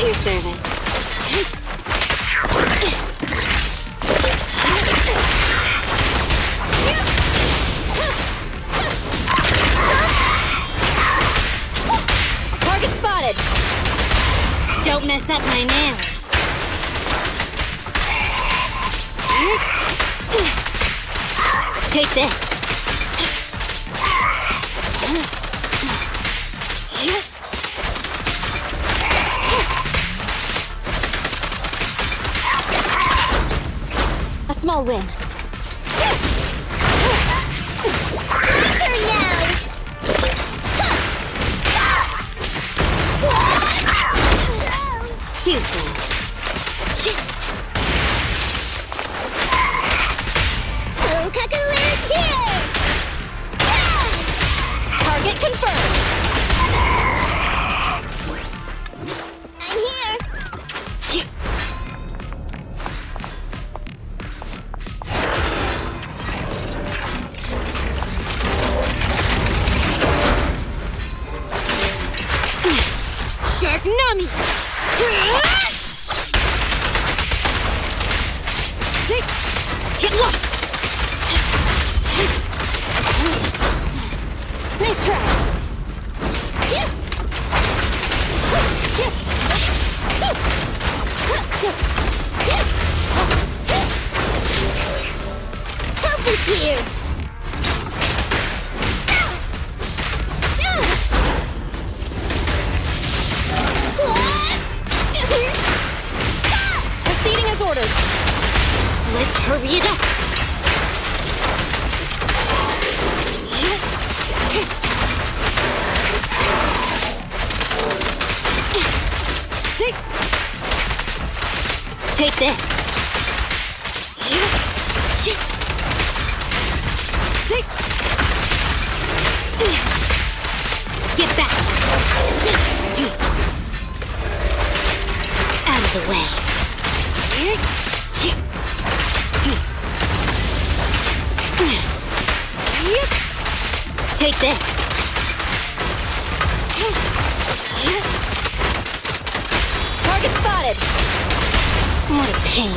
your service. Target spotted! Don't mess up my nails. Take this. A small win. My turn now! Too slow. Fukaku is here! Target confirmed! I'm here! Shark Nami! Get lost! Nice try! Help is here! Proceeding as ordered. Let's hurry it up. Take this. Get back. Out of the way. Take this. Target spotted. What a pain.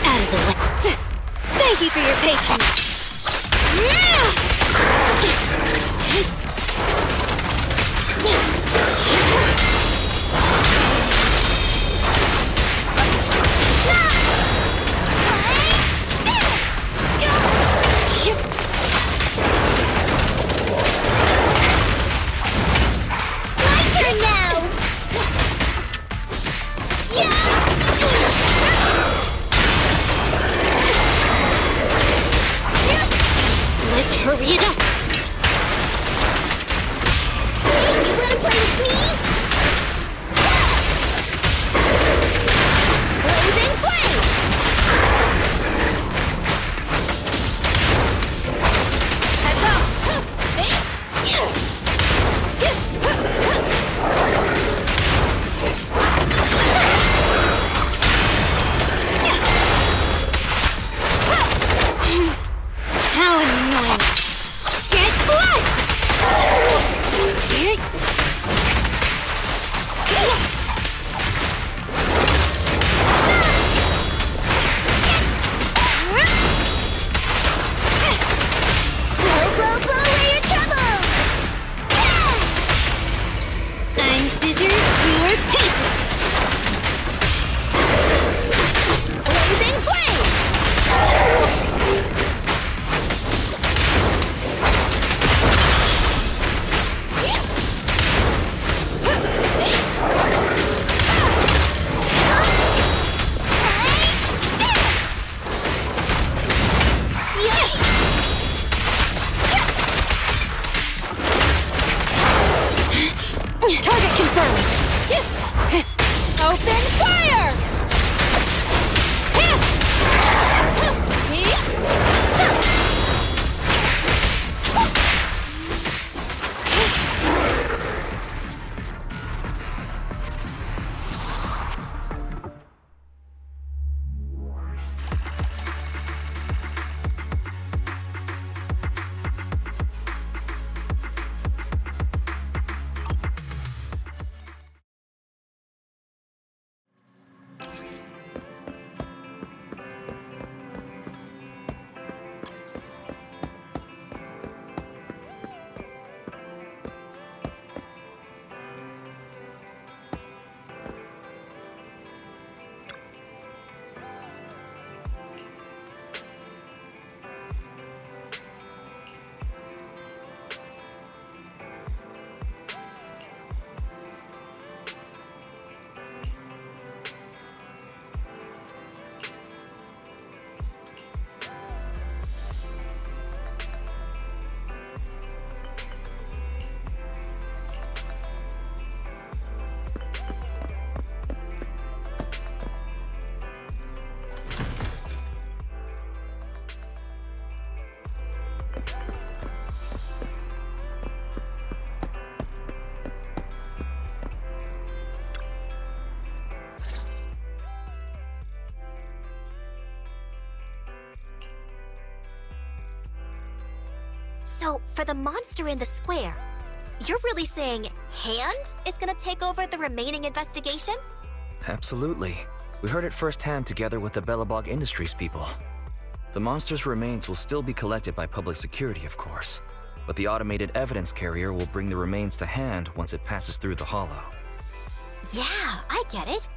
Out of the way. Thank you for your patience. Hurry it up! You wanna play with me? Blazing flame! Heads up! How annoying! I'm scissors, you're paper! Blazing flame! Target confirmed! Open fire! So, for the monster in the square, you're really saying Hand is gonna take over the remaining investigation? Absolutely. We heard it firsthand together with the Bellabog Industries people. The monster's remains will still be collected by public security, of course, but the automated evidence carrier will bring the remains to Hand once it passes through the hollow. Yeah, I get it.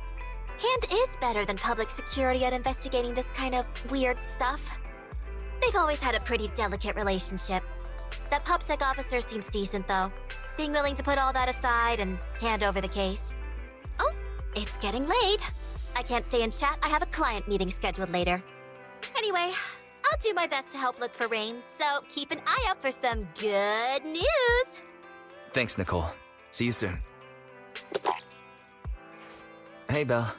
Hand is better than public security at investigating this kind of weird stuff. They've always had a pretty delicate relationship. That PopSec officer seems decent, though, being willing to put all that aside and hand over the case. Oh, it's getting late. I can't stay and chat. I have a client meeting scheduled later. Anyway, I'll do my best to help look for Rain, so keep an eye out for some good news! Thanks, Nicole. See you soon. Hey, Belle.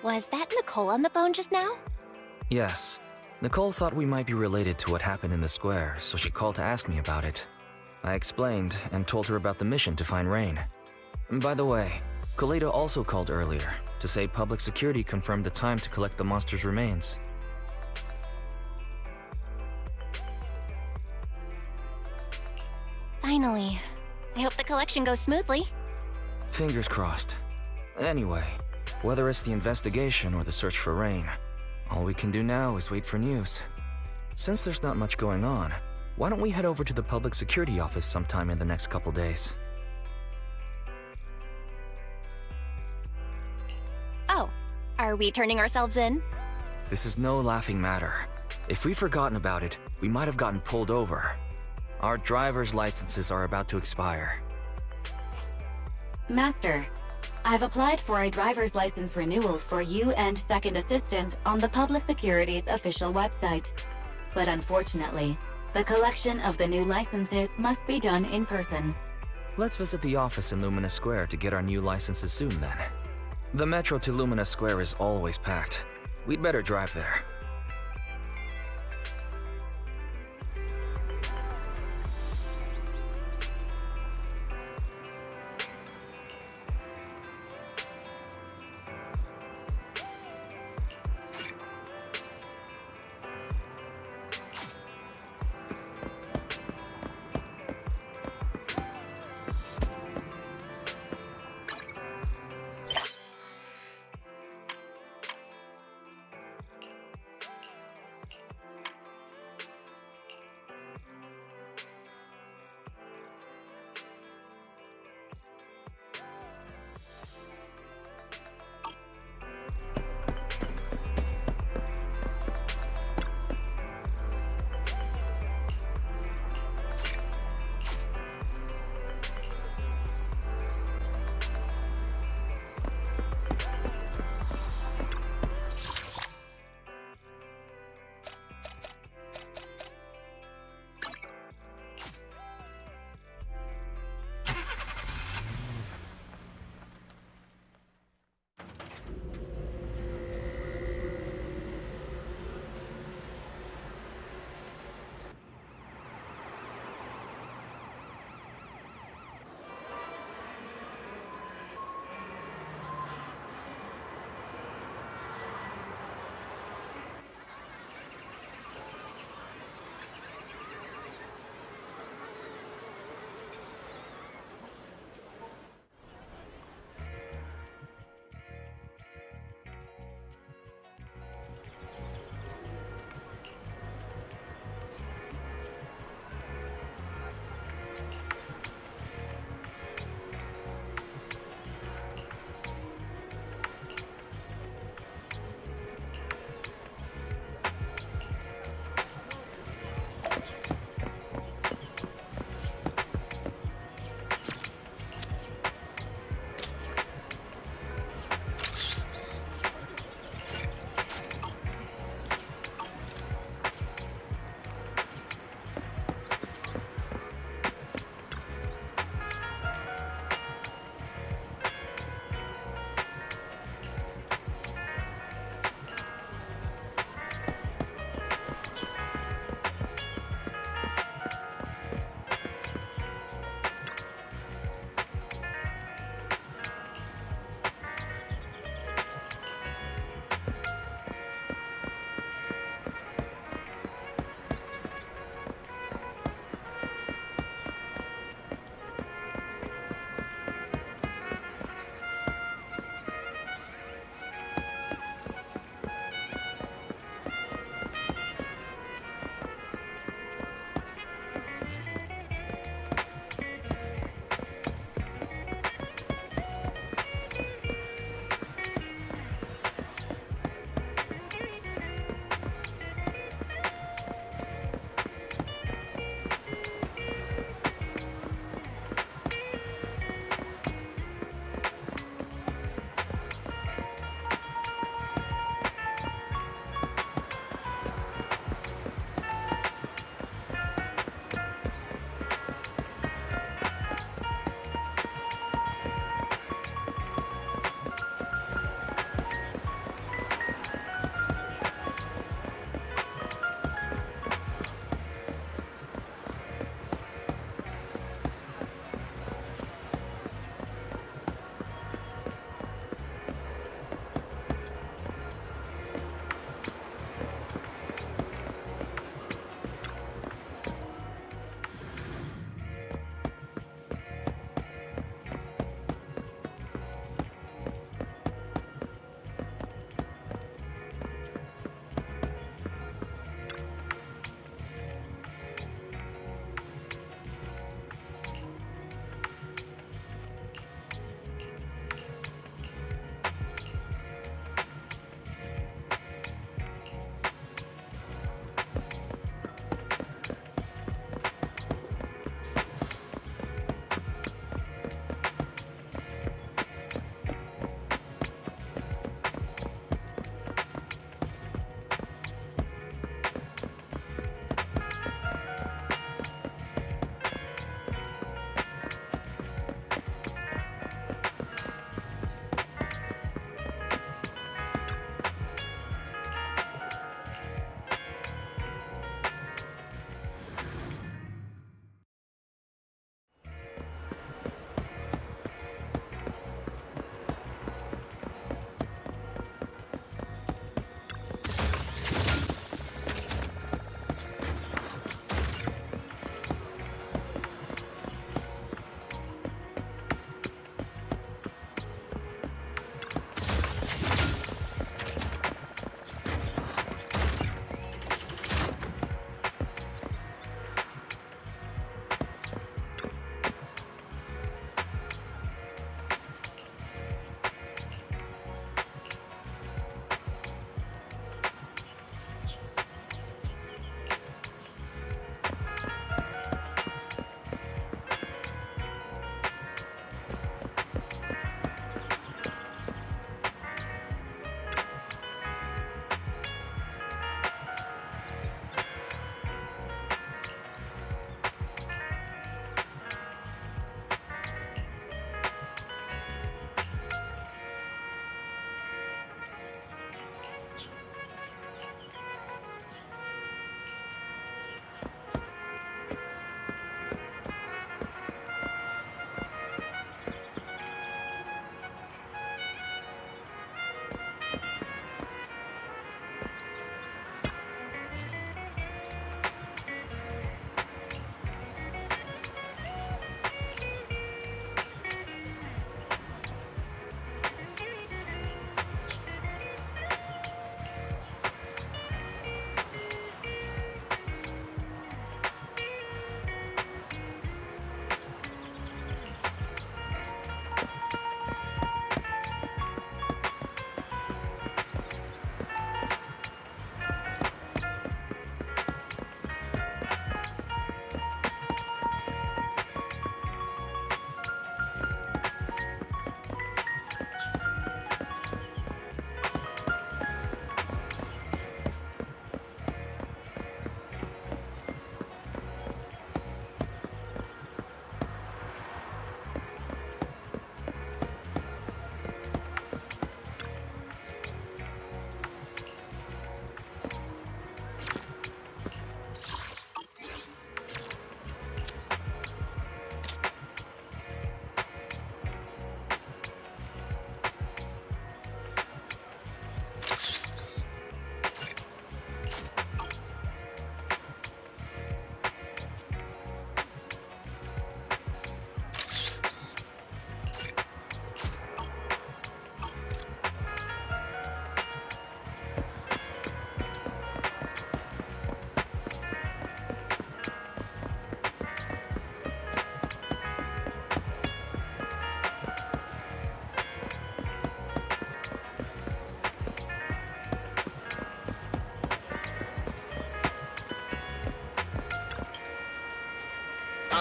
Was that Nicole on the phone just now? Yes. Nicole thought we might be related to what happened in the square, so she called to ask me about it. I explained and told her about the mission to find Rain. And by the way, Kaleido also called earlier to say public security confirmed the time to collect the monster's remains. Finally. I hope the collection goes smoothly. Fingers crossed. Anyway, whether it's the investigation or the search for Rain, all we can do now is wait for news. Since there's not much going on, why don't we head over to the public security office sometime in the next couple days? Oh, are we turning ourselves in? This is no laughing matter. If we've forgotten about it, we might have gotten pulled over. Our driver's licenses are about to expire. Master, I've applied for a driver's license renewal for you and second assistant on the Public Security's official website. But unfortunately, the collection of the new licenses must be done in person. Let's visit the office in Lumina Square to get our new licenses soon then. The metro to Lumina Square is always packed. We'd better drive there.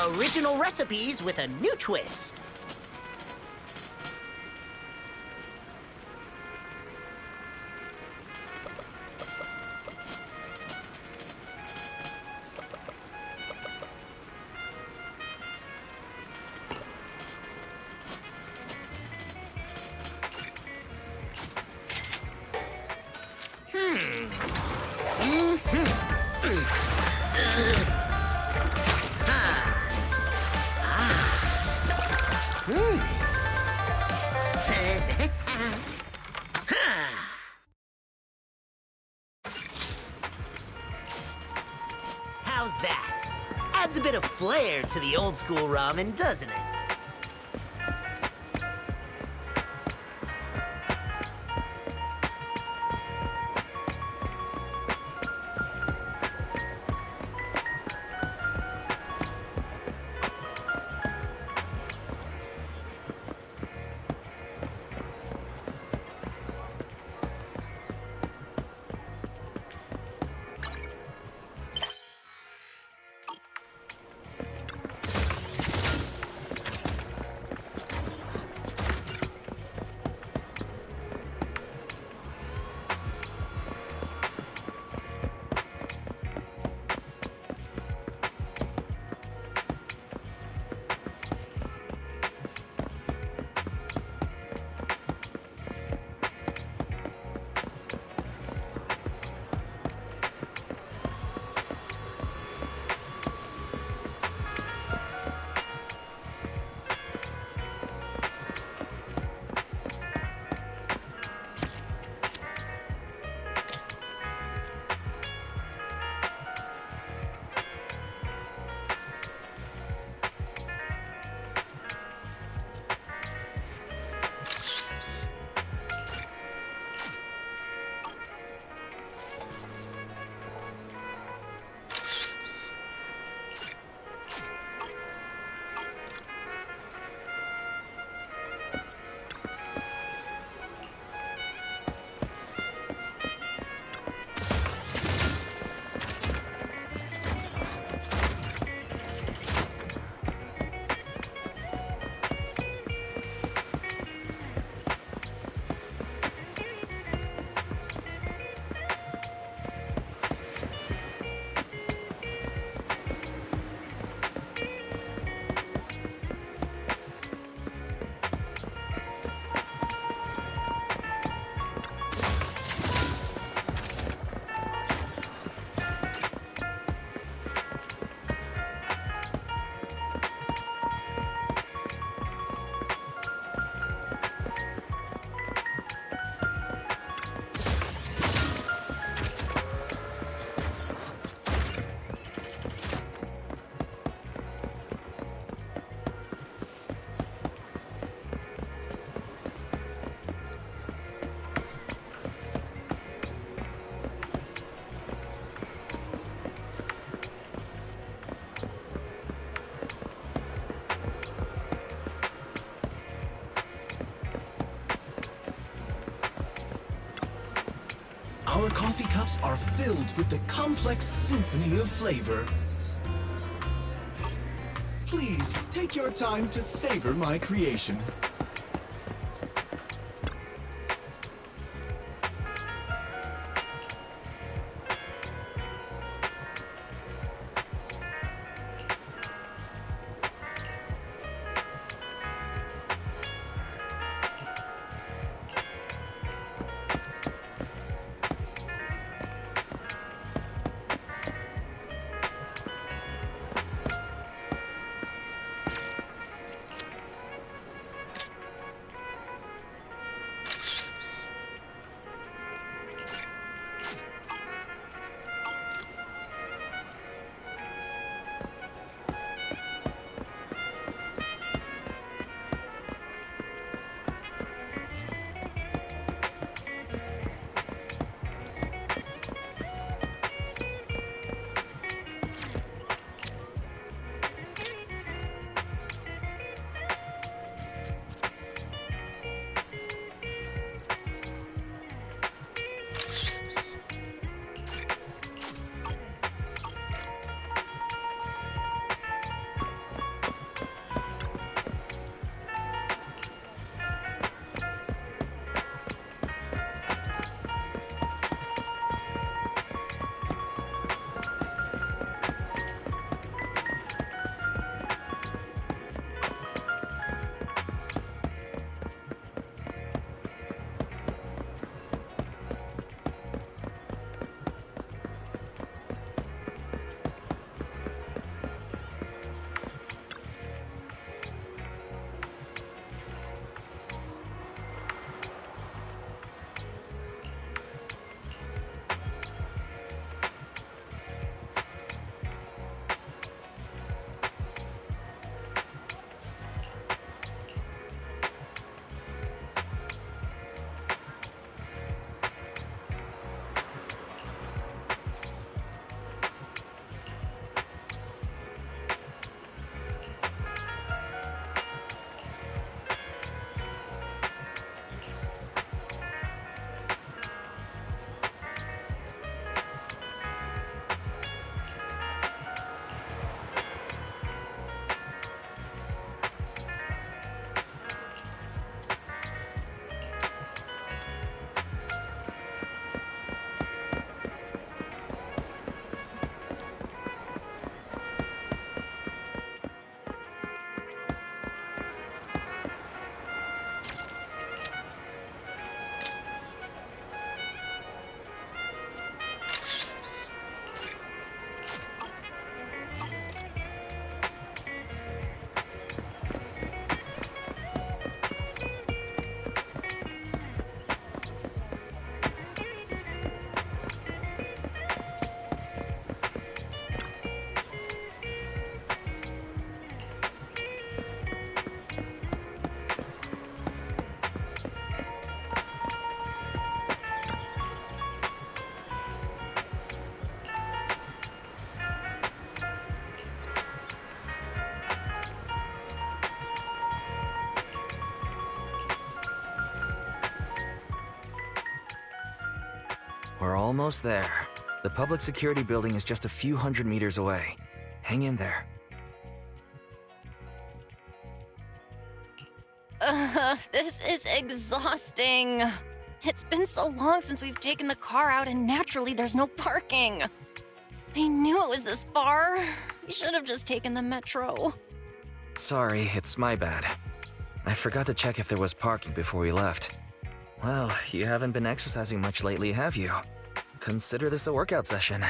Original recipes with a new twist. How's that? Adds a bit of flair to the old school ramen, doesn't it? Our coffee cups are filled with the complex symphony of flavor. Please, take your time to savor my creation. We're almost there. The public security building is just a few hundred meters away. Hang in there. This is exhausting. It's been so long since we've taken the car out, and naturally there's no parking. I knew it was this far. We should have just taken the metro. Sorry, it's my bad. I forgot to check if there was parking before we left. Well, you haven't been exercising much lately, have you? Consider this a workout session.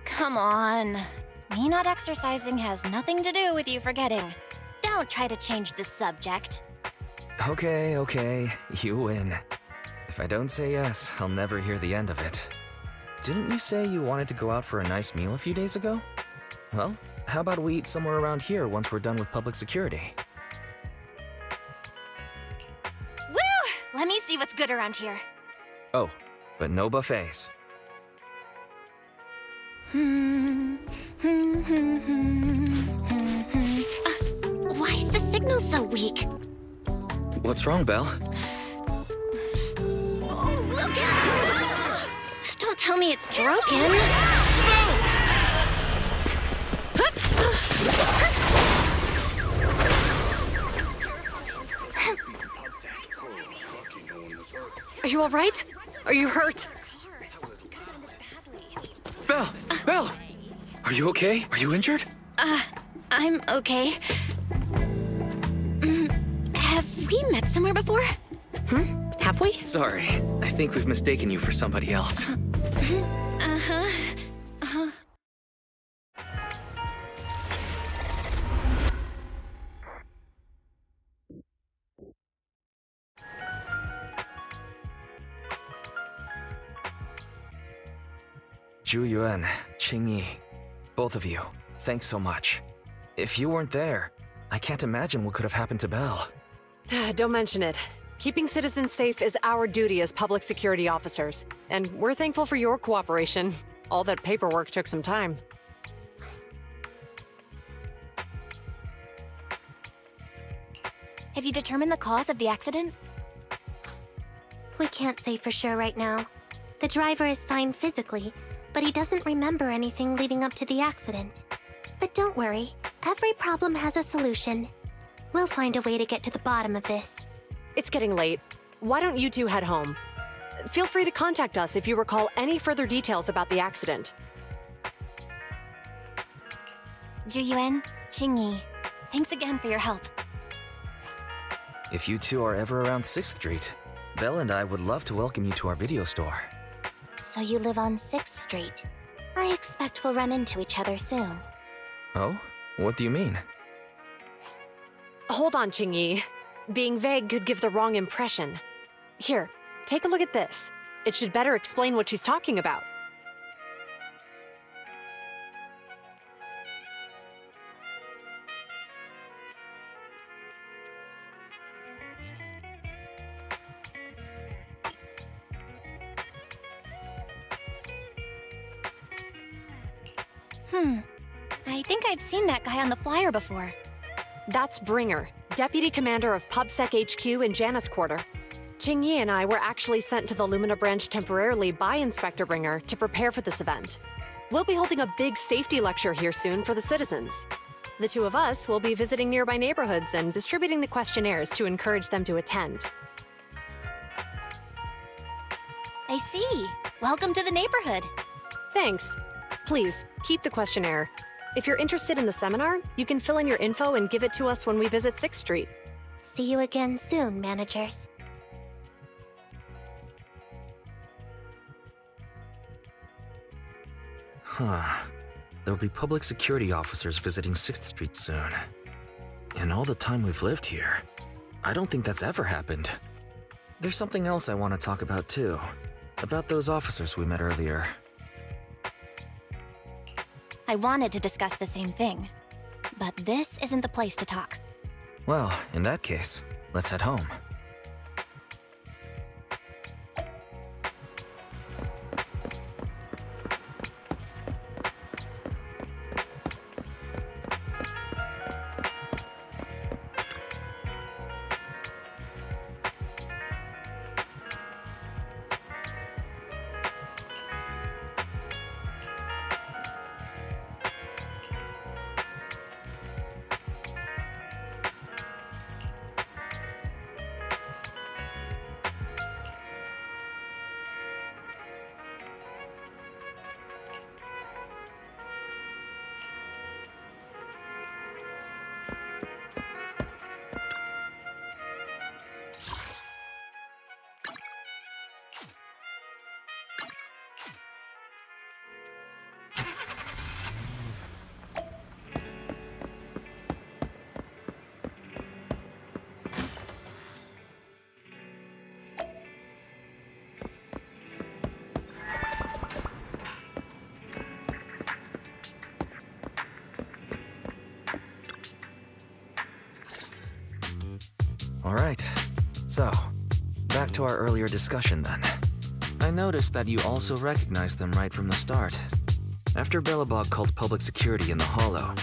Come on. Me not exercising has nothing to do with you forgetting. Don't try to change the subject. Okay, you win. If I don't say yes, I'll never hear the end of it. Didn't you say you wanted to go out for a nice meal a few days ago? Well, how about we eat somewhere around here once we're done with public security? Woo! Let me see what's good around here. Oh, but no buffets. Why is the signal so weak? What's wrong, Belle? Oh, look out! Don't tell me it's broken. Are you all right? Are you hurt? Belle! Are you okay? Are you injured? I'm okay. Have we met somewhere before? Have we? Sorry, I think we've mistaken you for somebody else. Zhu Yuan, Qing Yi, both of you, thanks so much. If you weren't there, I can't imagine what could have happened to Belle. Don't mention it. Keeping citizens safe is our duty as public security officers, and we're thankful for your cooperation. All that paperwork took some time. Have you determined the cause of the accident? We can't say for sure right now. The driver is fine physically, but he doesn't remember anything leading up to the accident. But don't worry, every problem has a solution. We'll find a way to get to the bottom of this. It's getting late. Why don't you two head home? Feel free to contact us if you recall any further details about the accident. Zhu Yuan, Qing Yi, thanks again for your help. If you two are ever around 6th Street, Belle and I would love to welcome you to our video store. So you live on 6th Street. I expect we'll run into each other soon. Oh? What do you mean? Hold on, Qing Yi. Being vague could give the wrong impression. Here, take a look at this. It should better explain what she's talking about. I think I've seen that guy on the flyer before. That's Bringer, Deputy Commander of PubSec HQ in Janus Quarter. Qing Yi and I were actually sent to the Lumina branch temporarily by Inspector Bringer to prepare for this event. We'll be holding a big safety lecture here soon for the citizens. The two of us will be visiting nearby neighborhoods and distributing the questionnaires to encourage them to attend. I see. Welcome to the neighborhood. Thanks. Please, keep the questionnaire. If you're interested in the seminar, you can fill in your info and give it to us when we visit 6th Street. See you again soon, managers. There'll be public security officers visiting 6th Street soon. In all the time we've lived here, I don't think that's ever happened. There's something else I want to talk about too. About those officers we met earlier. I wanted to discuss the same thing, but this isn't the place to talk. Well, in that case, let's head home. So, back to our earlier discussion then. I noticed that you also recognized them right from the start. After Bellebog called public security in the Hollow,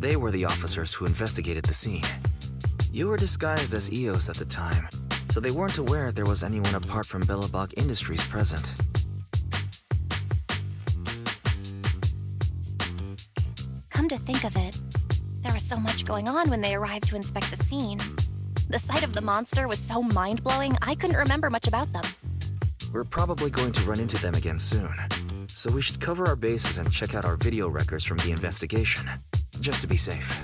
they were the officers who investigated the scene. You were disguised as EOS at the time, so they weren't aware there was anyone apart from Bellebog Industries present. Come to think of it, there was so much going on when they arrived to inspect the scene. The sight of the monster was so mind-blowing, I couldn't remember much about them. We're probably going to run into them again soon, so we should cover our bases and check out our video records from the investigation, just to be safe.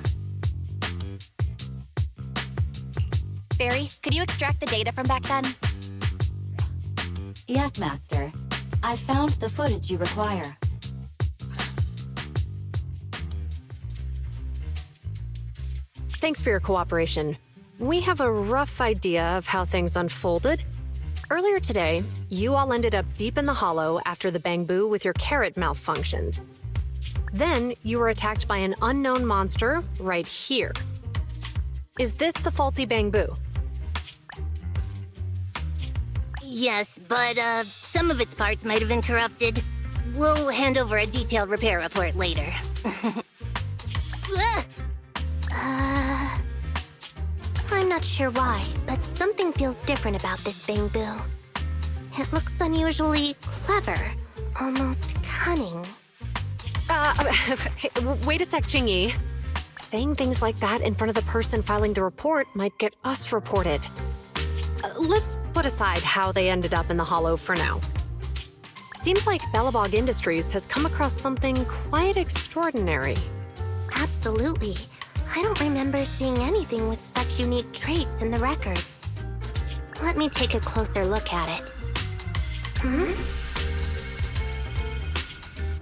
Barry, could you extract the data from back then? Yes, Master. I found the footage you require. Thanks for your cooperation. We have a rough idea of how things unfolded. Earlier today, you all ended up deep in the Hollow after the Bangboo with your carrot malfunctioned. Then, you were attacked by an unknown monster right here. Is this the faulty Bangboo? Yes, but some of its parts might have been corrupted. We'll hand over a detailed repair report later. I'm not sure why, but something feels different about this Bangboo. It looks unusually clever, almost cunning. Wait a sec, Jingyi. Saying things like that in front of the person filing the report might get us reported. Let's put aside how they ended up in the Hollow for now. Seems like Bellebog Industries has come across something quite extraordinary. Absolutely. I don't remember seeing anything with such unique traits in the records. Let me take a closer look at it.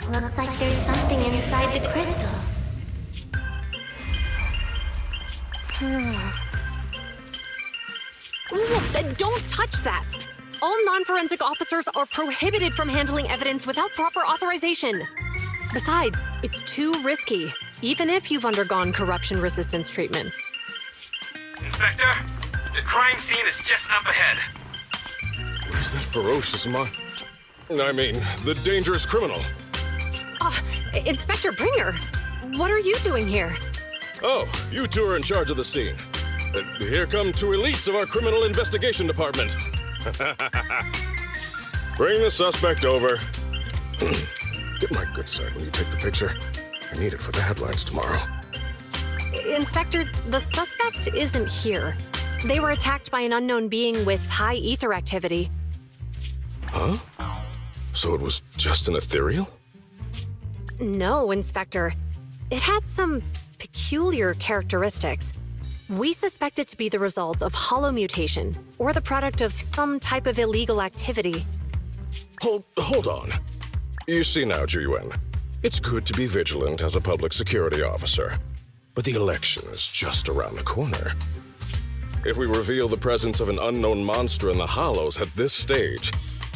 Looks like there's something inside the crystal. Don't touch that! All non-forensic officers are prohibited from handling evidence without proper authorization. Besides, it's too risky, even if you've undergone corruption resistance treatments. Inspector, the crime scene is just up ahead. Where's that ferocious the dangerous criminal? Inspector Bringer, what are you doing here? Oh, you two are in charge of the scene. Here come two elites of our criminal investigation department. Bring the suspect over. Get my good side when you take the picture. I need it for the headlines tomorrow. Inspector, the suspect isn't here. They were attacked by an unknown being with high ether activity. Huh? So it was just an ethereal? No, Inspector. It had some peculiar characteristics. We suspect it to be the result of hollow mutation, or the product of some type of illegal activity. Hold on. You see now, Juyuan, it's good to be vigilant as a public security officer, but the election is just around the corner. If we reveal the presence of an unknown monster in the Hollows at this stage,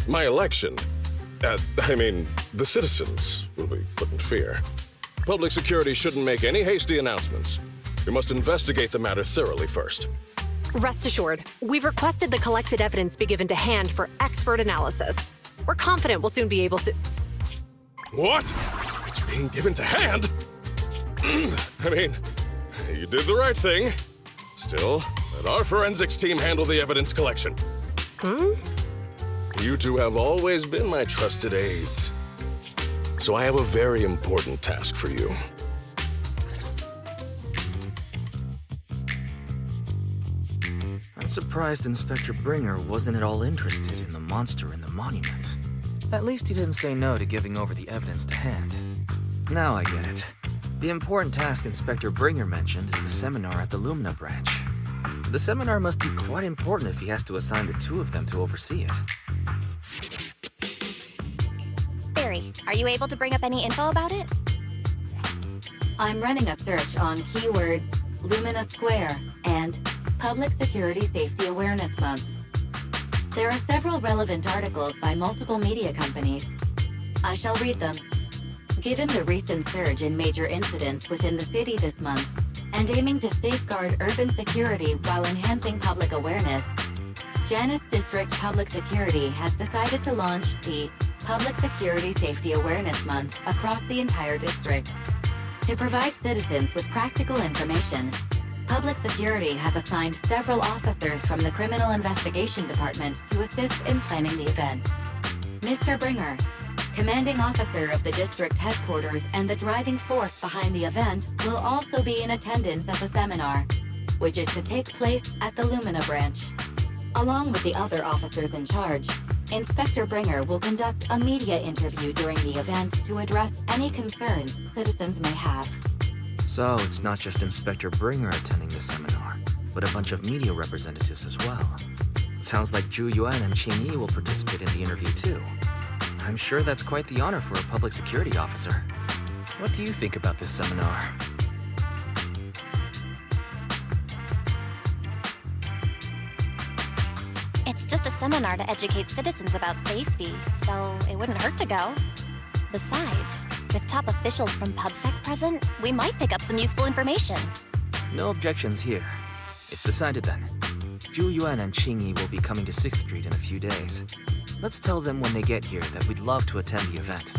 my election, the citizens will be put in fear. Public security shouldn't make any hasty announcements. We must investigate the matter thoroughly first. Rest assured, we've requested the collected evidence be given to hand for expert analysis. We're confident we'll soon be able to... What? It's being given to hand? You did the right thing. Still, let our forensics team handle the evidence collection. You two have always been my trusted aides. So I have a very important task for you. I'm surprised Inspector Bringer wasn't at all interested in the monster in the monument. At least he didn't say no to giving over the evidence to hand. Now I get it. The important task Inspector Bringer mentioned is the seminar at the Lumina branch. The seminar must be quite important if he has to assign the two of them to oversee it. Barry, are you able to bring up any info about it? I'm running a search on keywords Lumina Square and Public Security Safety Awareness Month. There are several relevant articles by multiple media companies. I shall read them. Given the recent surge in major incidents within the city this month, and aiming to safeguard urban security while enhancing public awareness, Janus District Public Security has decided to launch the Public Security Safety Awareness Month across the entire district. To provide citizens with practical information, Public Security has assigned several officers from the Criminal Investigation Department to assist in planning the event. Mr. Bringer, commanding officer of the district headquarters and the driving force behind the event, will also be in attendance at the seminar, which is to take place at the Lumina branch. Along with the other officers in charge, Inspector Bringer will conduct a media interview during the event to address any concerns citizens may have. So it's not just Inspector Bringer attending the seminar, but a bunch of media representatives as well. Sounds like Zhu Yuan and Qing Yi will participate in the interview too. I'm sure that's quite the honor for a public security officer. What do you think about this seminar? It's just a seminar to educate citizens about safety, so it wouldn't hurt to go. Besides, with top officials from PubSec present, we might pick up some useful information. No objections here. It's decided then. Zhu Yuan and Qing Yi will be coming to 6th Street in a few days. Let's tell them when they get here that we'd love to attend the event.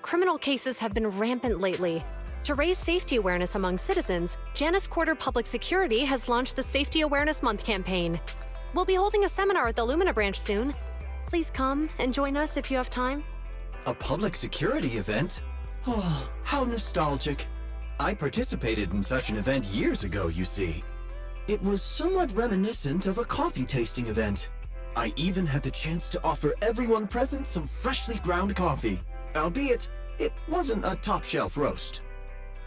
Criminal cases have been rampant lately. To raise safety awareness among citizens, Janus Quarter Public Security has launched the Safety Awareness Month campaign. We'll be holding a seminar at the Lumina branch soon. Please come and join us if you have time. A public security event? Oh, how nostalgic. I participated in such an event years ago, you see. It was somewhat reminiscent of a coffee tasting event. I even had the chance to offer everyone present some freshly ground coffee, albeit it wasn't a top-shelf roast.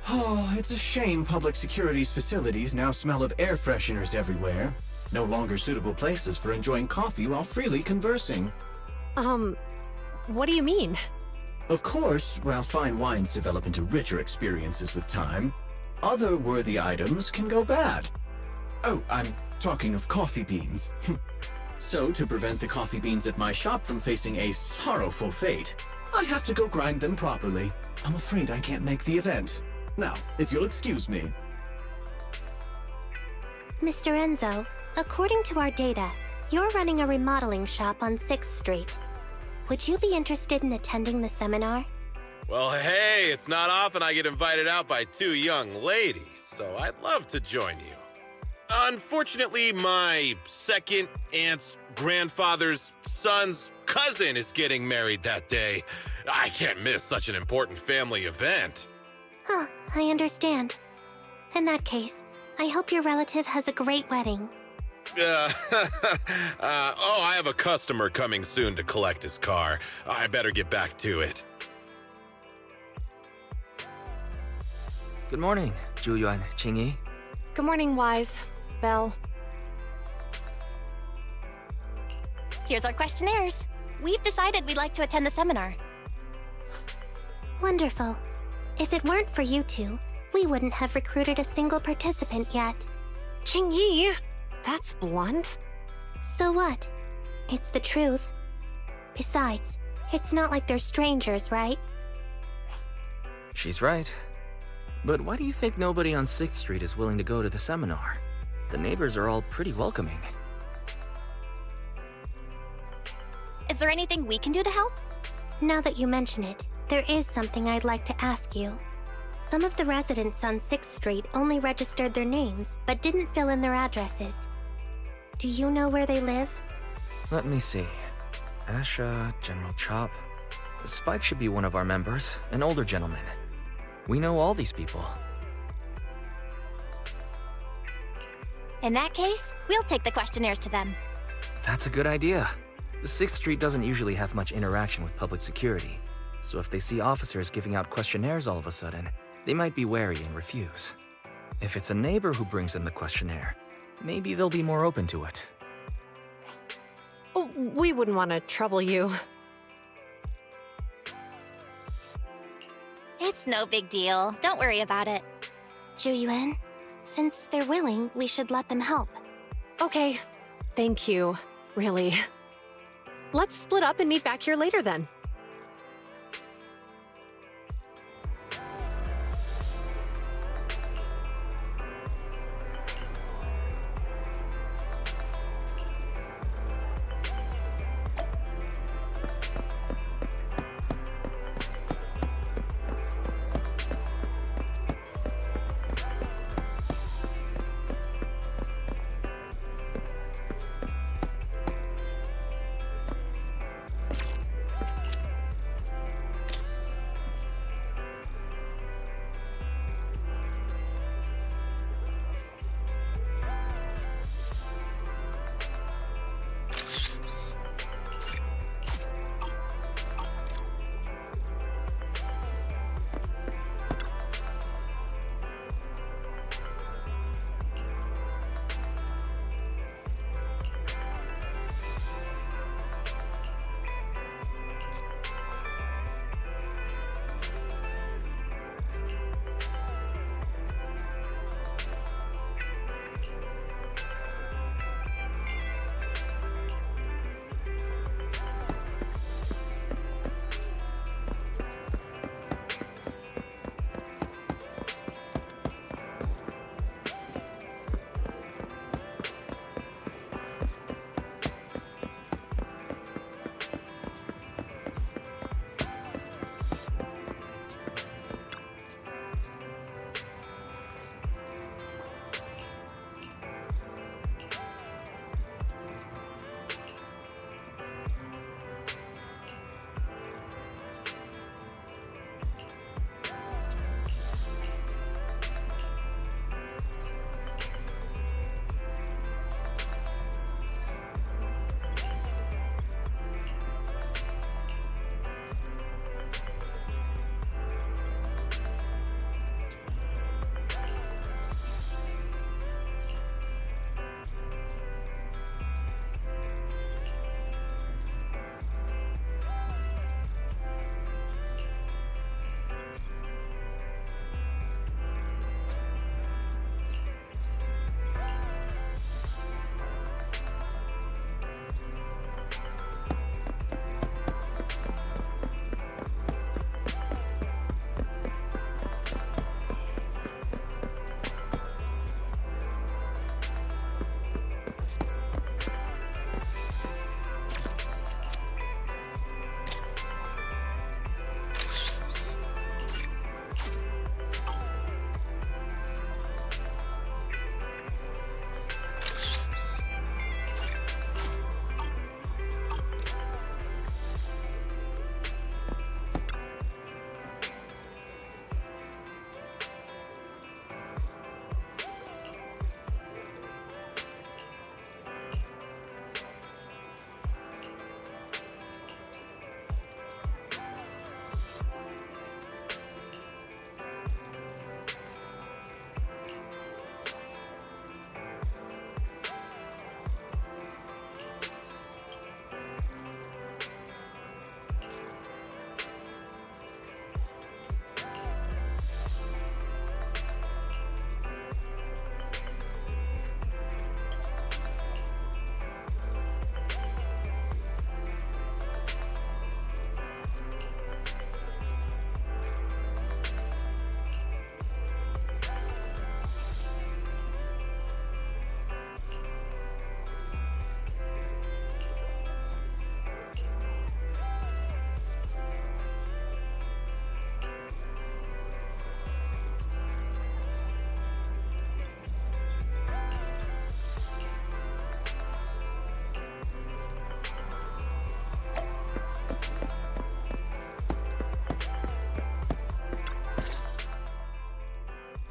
Oh, it's a shame public security's facilities now smell of air fresheners everywhere. no longer suitable places for enjoying coffee while freely conversing. What do you mean? Of course, while fine wines develop into richer experiences with time, other worthy items can go bad. Oh, I'm talking of coffee beans. So, to prevent the coffee beans at my shop from facing a sorrowful fate, I have to go grind them properly. I'm afraid I can't make the event. Now, if you'll excuse me. Mr. Enzo, according to our data, you're running a remodeling shop on 6th Street. Would you be interested in attending the seminar? Well, hey, it's not often I get invited out by two young ladies, so I'd love to join you. Unfortunately, my second aunt's grandfather's son's cousin is getting married that day. I can't miss such an important family event. Huh, I understand. In that case, I hope your relative has a great wedding. I have a customer coming soon to collect his car. I better get back to it. Good morning, Zhuyuan, Qingyi. Good morning, Wise. Belle. Here's our questionnaires. We've decided we'd like to attend the seminar. Wonderful. If it weren't for you two, we wouldn't have recruited a single participant yet. Qingyi! That's blunt. So what? It's the truth. Besides, it's not like they're strangers, right? She's right. But why do you think nobody on 6th Street is willing to go to the seminar? The neighbors are all pretty welcoming. Is there anything we can do to help? Now that you mention it, there is something I'd like to ask you. Some of the residents on 6th Street only registered their names, but didn't fill in their addresses. Do you know where they live? Let me see. Asha, General Chop. Spike should be one of our members, an older gentleman. We know all these people. In that case, we'll take the questionnaires to them. That's a good idea. 6th Street doesn't usually have much interaction with public security, so if they see officers giving out questionnaires all of a sudden, they might be wary and refuse. If it's a neighbor who brings them the questionnaire, maybe they'll be more open to it. Oh, we wouldn't want to trouble you. It's no big deal. Don't worry about it. Zhuyuan, since they're willing, we should let them help. Okay. Thank you. Really. Let's split up and meet back here later then.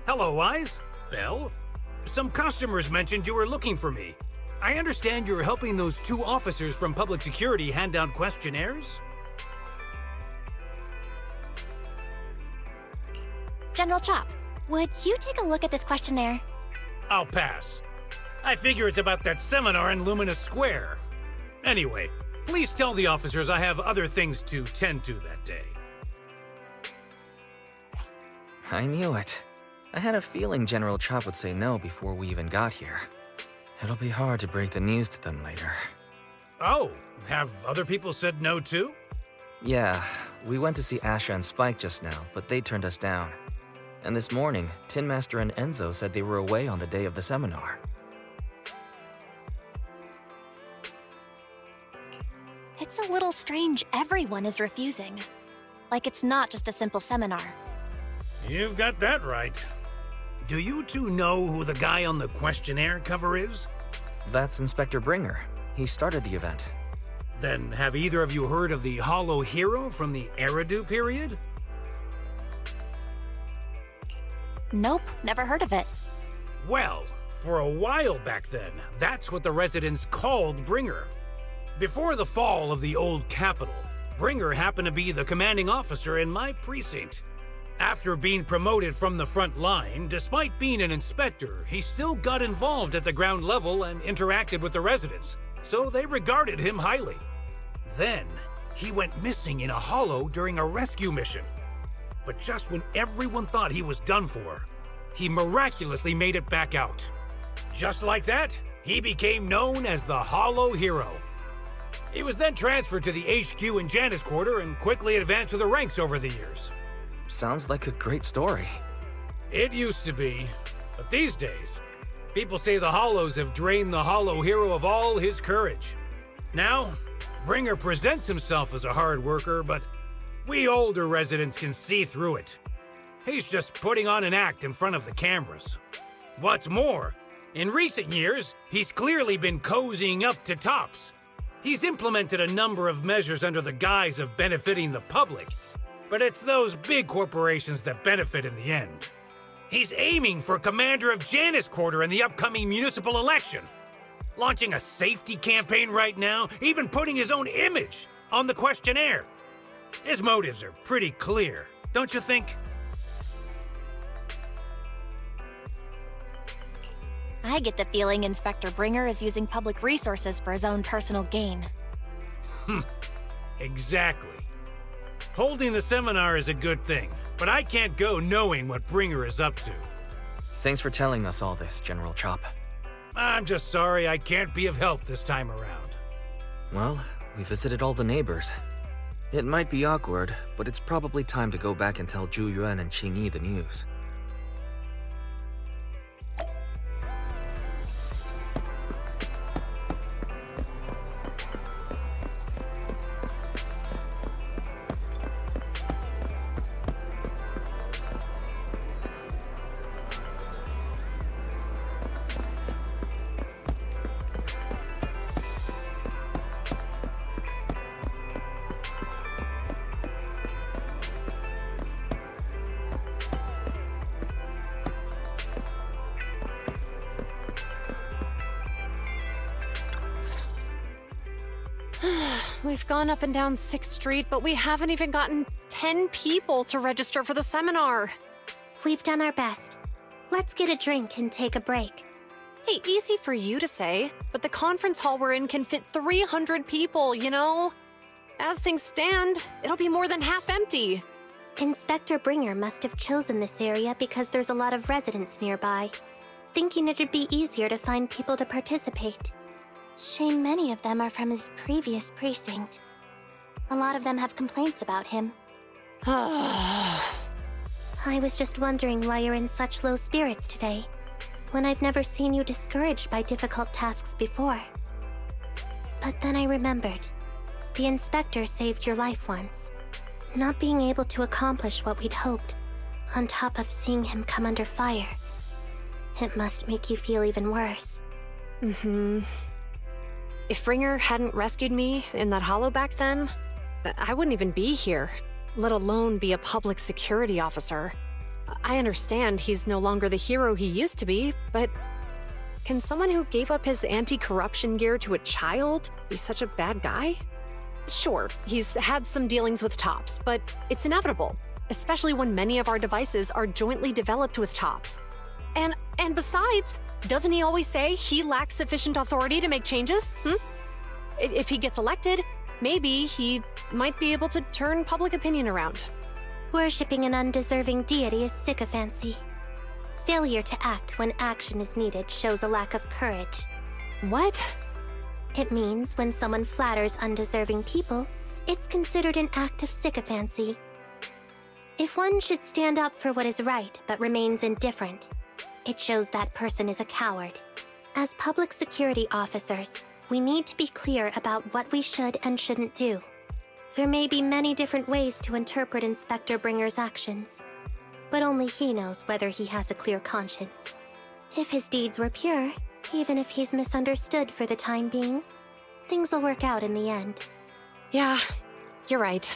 Hello, Wise. Belle? Some customers mentioned you were looking for me. I understand you're helping those 2 officers from public security hand out questionnaires? General Chop, would you take a look at this questionnaire? I'll pass. I figure it's about that seminar in Luminous Square. Anyway, please tell the officers I have other things to tend to that day. I knew it. I had a feeling General Chop would say no before we even got here. It'll be hard to break the news to them later. Oh, have other people said no too? Yeah, we went to see Asha and Spike just now, but they turned us down. And this morning, Tin Master and Enzo said they were away on the day of the seminar. It's a little strange everyone is refusing. Like it's not just a simple seminar. You've got that right. Do you 2 know who the guy on the questionnaire cover is? That's Inspector Bringer. He started the event. Then have either of you heard of the Hollow Hero from the Eridu period? Nope, never heard of it. Well, for a while back then, that's what the residents called Bringer. Before the fall of the old capital, Bringer happened to be the commanding officer in my precinct. After being promoted from the front line, despite being an inspector, he still got involved at the ground level and interacted with the residents, so they regarded him highly. Then, he went missing in a hollow during a rescue mission. But just when everyone thought he was done for, he miraculously made it back out. Just like that, he became known as the Hollow Hero. He was then transferred to the HQ in Janus Quarter and quickly advanced to the ranks over the years. Sounds like a great story. It used to be, but these days, people say the Hollows have drained the Hollow Hero of all his courage. Now, Bringer presents himself as a hard worker, but we older residents can see through it. He's just putting on an act in front of the cameras. What's more, in recent years, he's clearly been cozying up to tops. He's implemented a number of measures under the guise of benefiting the public, but it's those big corporations that benefit in the end. He's aiming for commander of Janus Quarter in the upcoming municipal election, launching a safety campaign right now, even putting his own image on the questionnaire. His motives are pretty clear, don't you think? I get the feeling Inspector Bringer is using public resources for his own personal gain. Exactly. Holding the seminar is a good thing, but I can't go knowing what Bringer is up to. Thanks for telling us all this, General Chop. I'm just sorry I can't be of help this time around. Well, we visited all the neighbors. It might be awkward, but it's probably time to go back and tell Zhu Yuan and Qing Yi the news. We've gone up and down 6th Street, but we haven't even gotten 10 people to register for the seminar. We've done our best. Let's get a drink and take a break. Hey, easy for you to say, but the conference hall we're in can fit 300 people, you know? As things stand, it'll be more than half empty. Inspector Bringer must have chosen this area because there's a lot of residents nearby, thinking it'd be easier to find people to participate. Shame many of them are from his previous precinct. A lot of them have complaints about him. I was just wondering why you're in such low spirits today, when I've never seen you discouraged by difficult tasks before. But then I remembered. The inspector saved your life once. Not being able to accomplish what we'd hoped, on top of seeing him come under fire. It must make you feel even worse. If Bringer hadn't rescued me in that hollow back then, I wouldn't even be here, let alone be a public security officer. I understand he's no longer the hero he used to be, but can someone who gave up his anti-corruption gear to a child be such a bad guy? Sure, he's had some dealings with Tops, but it's inevitable, especially when many of our devices are jointly developed with Tops. And besides, doesn't he always say he lacks sufficient authority to make changes? If he gets elected, maybe he might be able to turn public opinion around. Worshipping an undeserving deity is sycophancy. Failure to act when action is needed shows a lack of courage. What? It means when someone flatters undeserving people, it's considered an act of sycophancy. If one should stand up for what is right but remains indifferent, it shows that person is a coward. As public security officers, we need to be clear about what we should and shouldn't do. There may be many different ways to interpret Inspector Bringer's actions, but only he knows whether he has a clear conscience. If his deeds were pure, even if he's misunderstood for the time being, things will work out in the end. Yeah, you're right.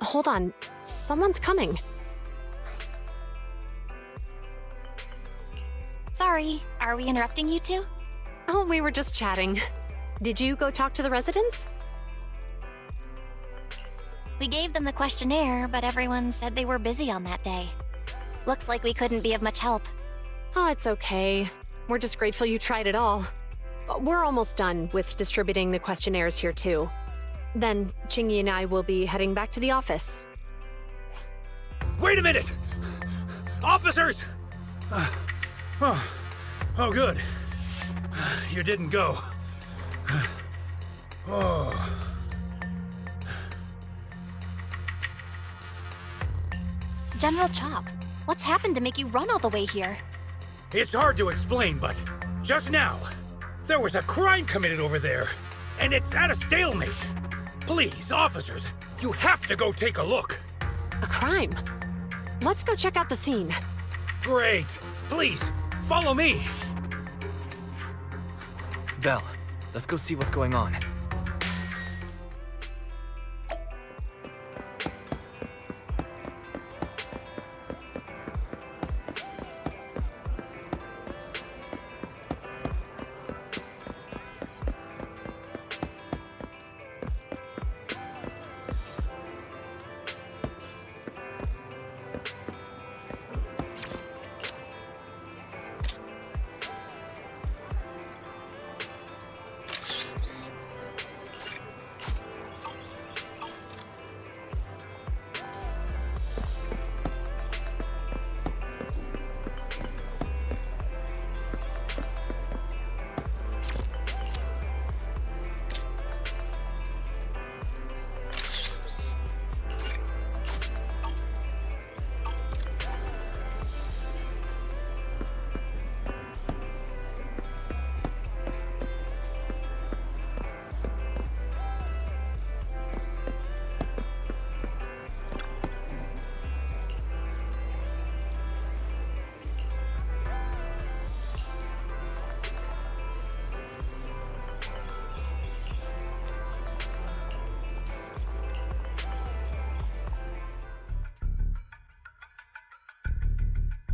Hold on, someone's coming. Sorry, are we interrupting you two? Oh, we were just chatting. Did you go talk to the residents? We gave them the questionnaire, but everyone said they were busy on that day. Looks like we couldn't be of much help. Oh, it's okay. We're just grateful you tried it all. We're almost done with distributing the questionnaires here, too. Then, Chingy and I will be heading back to the office. Wait a minute! Officers! Oh, good. You didn't go. Oh. General Chop, what's happened to make you run all the way here? It's hard to explain, but just now, there was a crime committed over there, and it's at a stalemate. Please, officers, you have to go take a look. A crime? Let's go check out the scene. Great. Please, follow me. Belle, let's go see what's going on.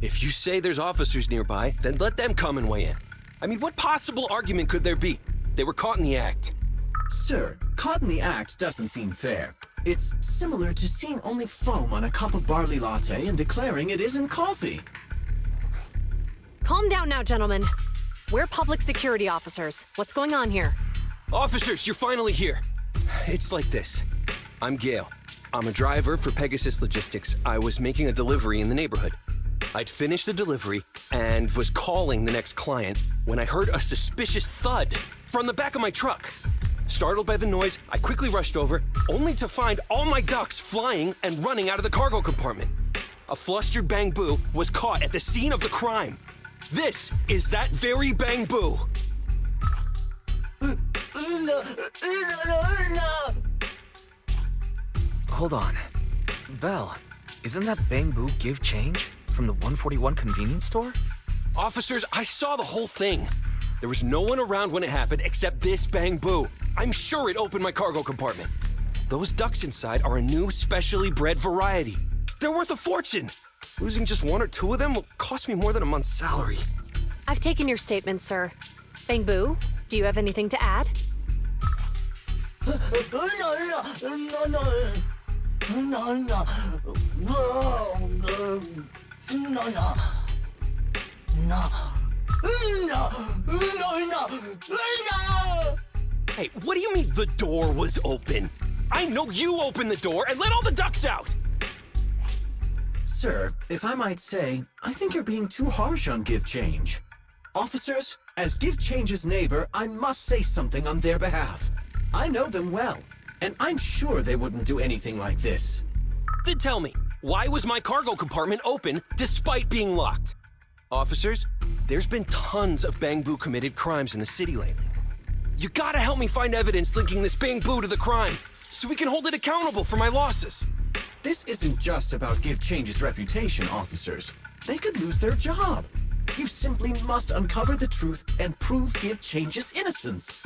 If you say there's officers nearby, then let them come and weigh in. I mean, what possible argument could there be? They were caught in the act. Sir, caught in the act doesn't seem fair. It's similar to seeing only foam on a cup of barley latte and declaring it isn't coffee. Calm down now, gentlemen. We're public security officers. What's going on here? Officers, you're finally here. It's like this. I'm Gale. I'm a driver for Pegasus Logistics. I was making a delivery in the neighborhood. I'd finished the delivery and was calling the next client when I heard a suspicious thud from the back of my truck. Startled by the noise, I quickly rushed over, only to find all my ducks flying and running out of the cargo compartment. A flustered Bangboo was caught at the scene of the crime. This is that very Bangboo. Hold on. Belle, isn't that Bangboo give change from the 141 convenience store? Officers, I saw the whole thing. There was no one around when it happened except this Bangboo. I'm sure it opened my cargo compartment. Those ducks inside are a new specially bred variety. They're worth a fortune. Losing just one or two of them will cost me more than a month's salary. I've taken your statement, sir. Bangboo, do you have anything to add? Hey, what do you mean the door was open? I know you opened the door and let all the ducks out! Sir, if I might say, I think you're being too harsh on Give Change. Officers, as Give Change's neighbor, I must say something on their behalf. I know them well, and I'm sure they wouldn't do anything like this. Then tell me, why was my cargo compartment open despite being locked? Officers, there's been tons of Bangboo committed crimes in the city lately. You gotta help me find evidence linking this Bangboo to the crime, so we can hold it accountable for my losses. This isn't just about Give Change's reputation, officers. They could lose their job. You simply must uncover the truth and prove Give Change's innocence.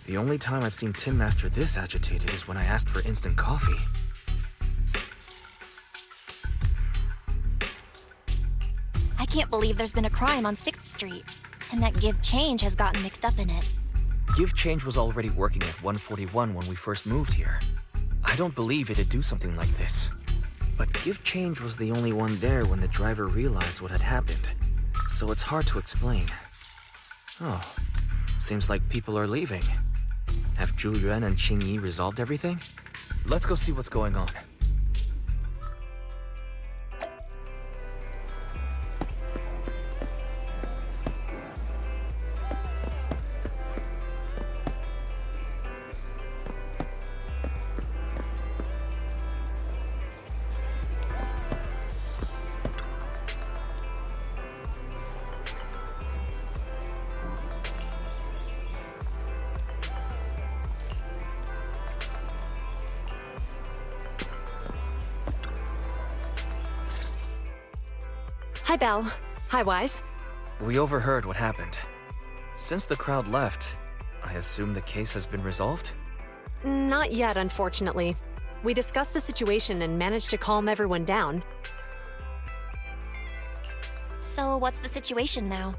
The only time I've seen Tin Master this agitated is when I asked for instant coffee. I can't believe there's been a crime on 6th Street, and that Give Change has gotten mixed up in it. Give Change was already working at 141 when we first moved here. I don't believe it'd do something like this. But Give Change was the only one there when the driver realized what had happened. So it's hard to explain. Oh, seems like people are leaving. Have Zhu Yuan and Qing Yi resolved everything? Let's go see what's going on. Hi, Belle. Hi, Wise. We overheard what happened. Since the crowd left, I assume the case has been resolved? Not yet, unfortunately. We discussed the situation and managed to calm everyone down. So what's the situation now?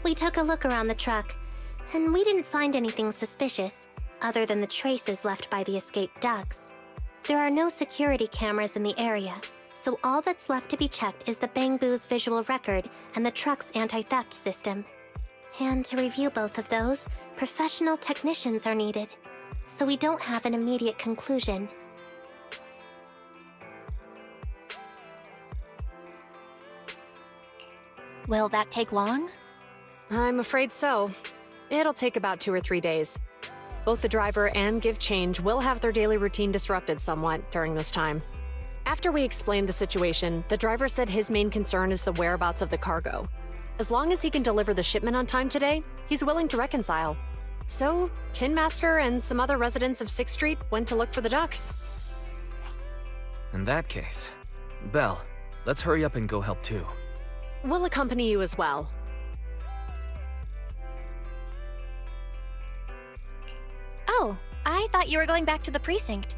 We took a look around the truck, and we didn't find anything suspicious, other than the traces left by the escaped ducks. There are no security cameras in the area, so all that's left to be checked is the Bangboo's visual record and the truck's anti-theft system. And to review both of those, professional technicians are needed, so we don't have an immediate conclusion. Will that take long? I'm afraid so. It'll take about 2 or 3 days. Both the driver and Give Change will have their daily routine disrupted somewhat during this time. After we explained the situation, the driver said his main concern is the whereabouts of the cargo. As long as he can deliver the shipment on time today, he's willing to reconcile. So, Tin Master and some other residents of 6th Street went to look for the ducks. In that case, Belle, let's hurry up and go help too. We'll accompany you as well. Oh, I thought you were going back to the precinct.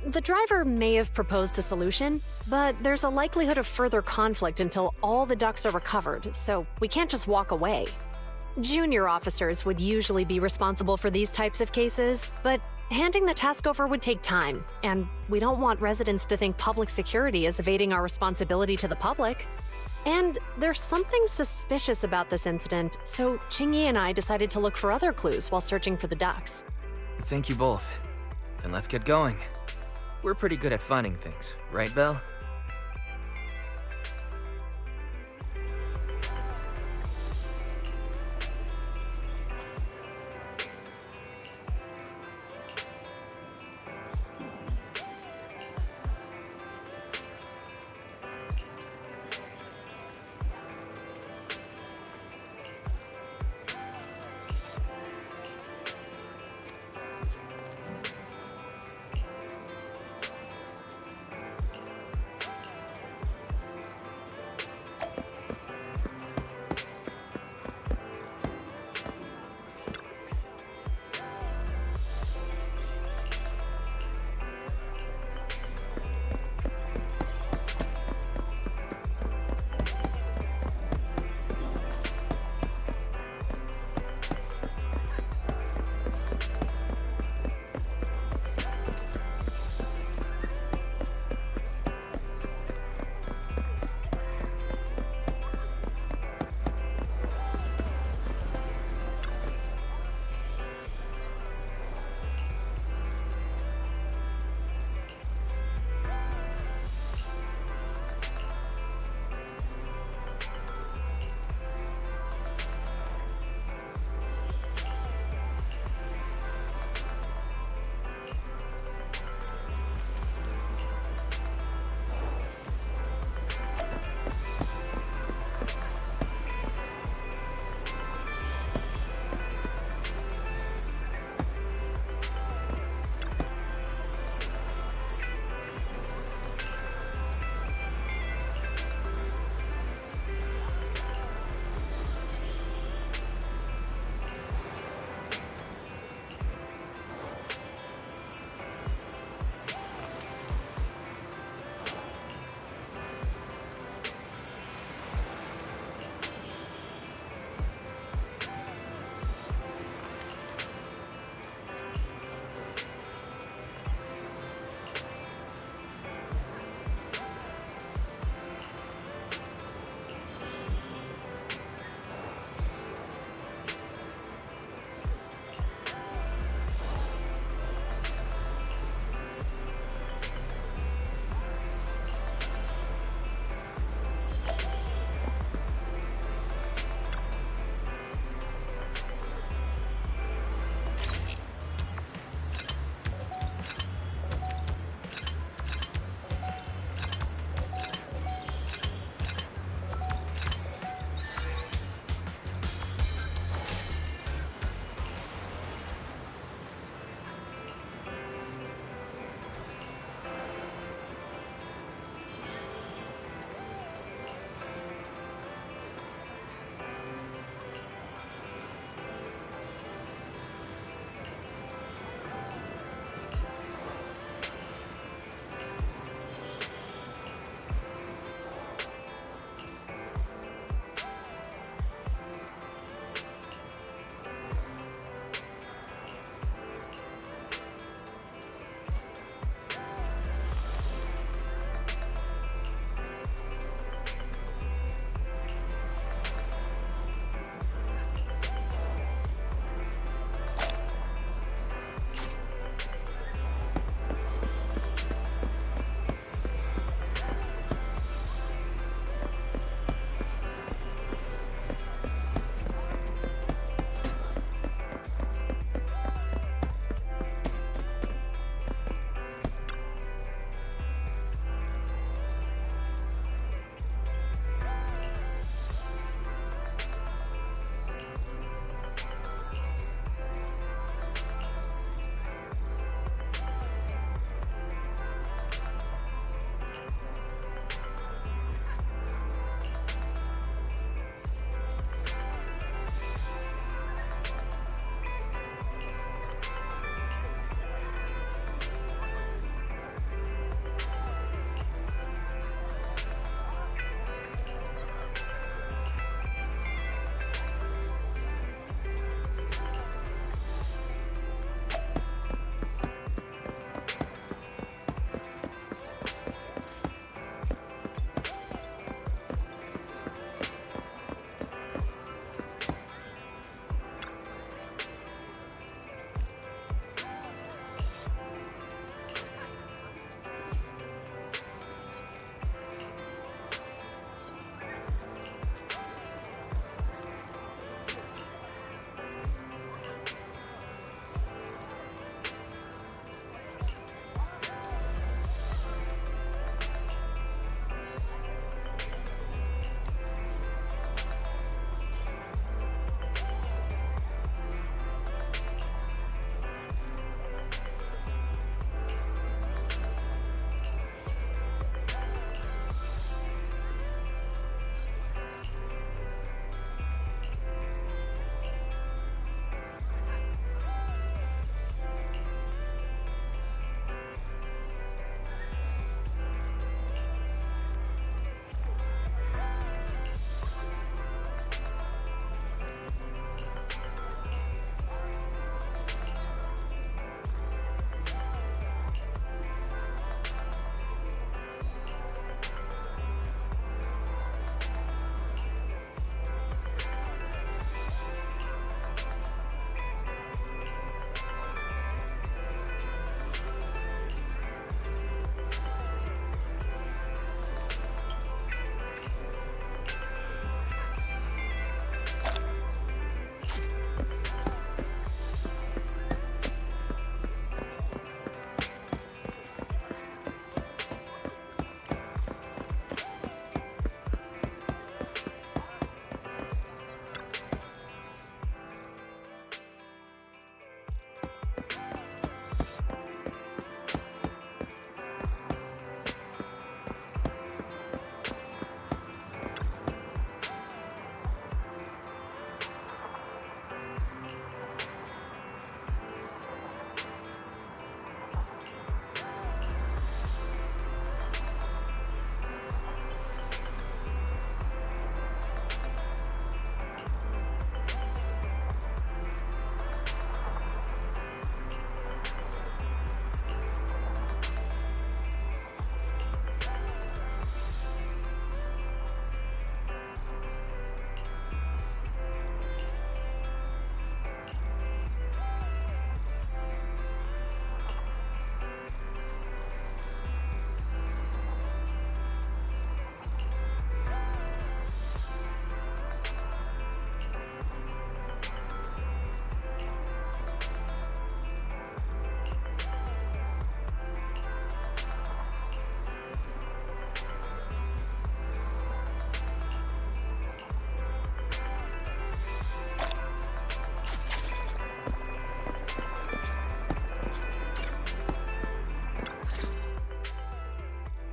The driver may have proposed a solution, but there's a likelihood of further conflict until all the ducks are recovered, so we can't just walk away. Junior officers would usually be responsible for these types of cases, but handing the task over would take time, and we don't want residents to think public security is evading our responsibility to the public. And there's something suspicious about this incident, so Qing Yi and I decided to look for other clues while searching for the ducks. Thank you both. Then let's get going. We're pretty good at finding things, right, Belle?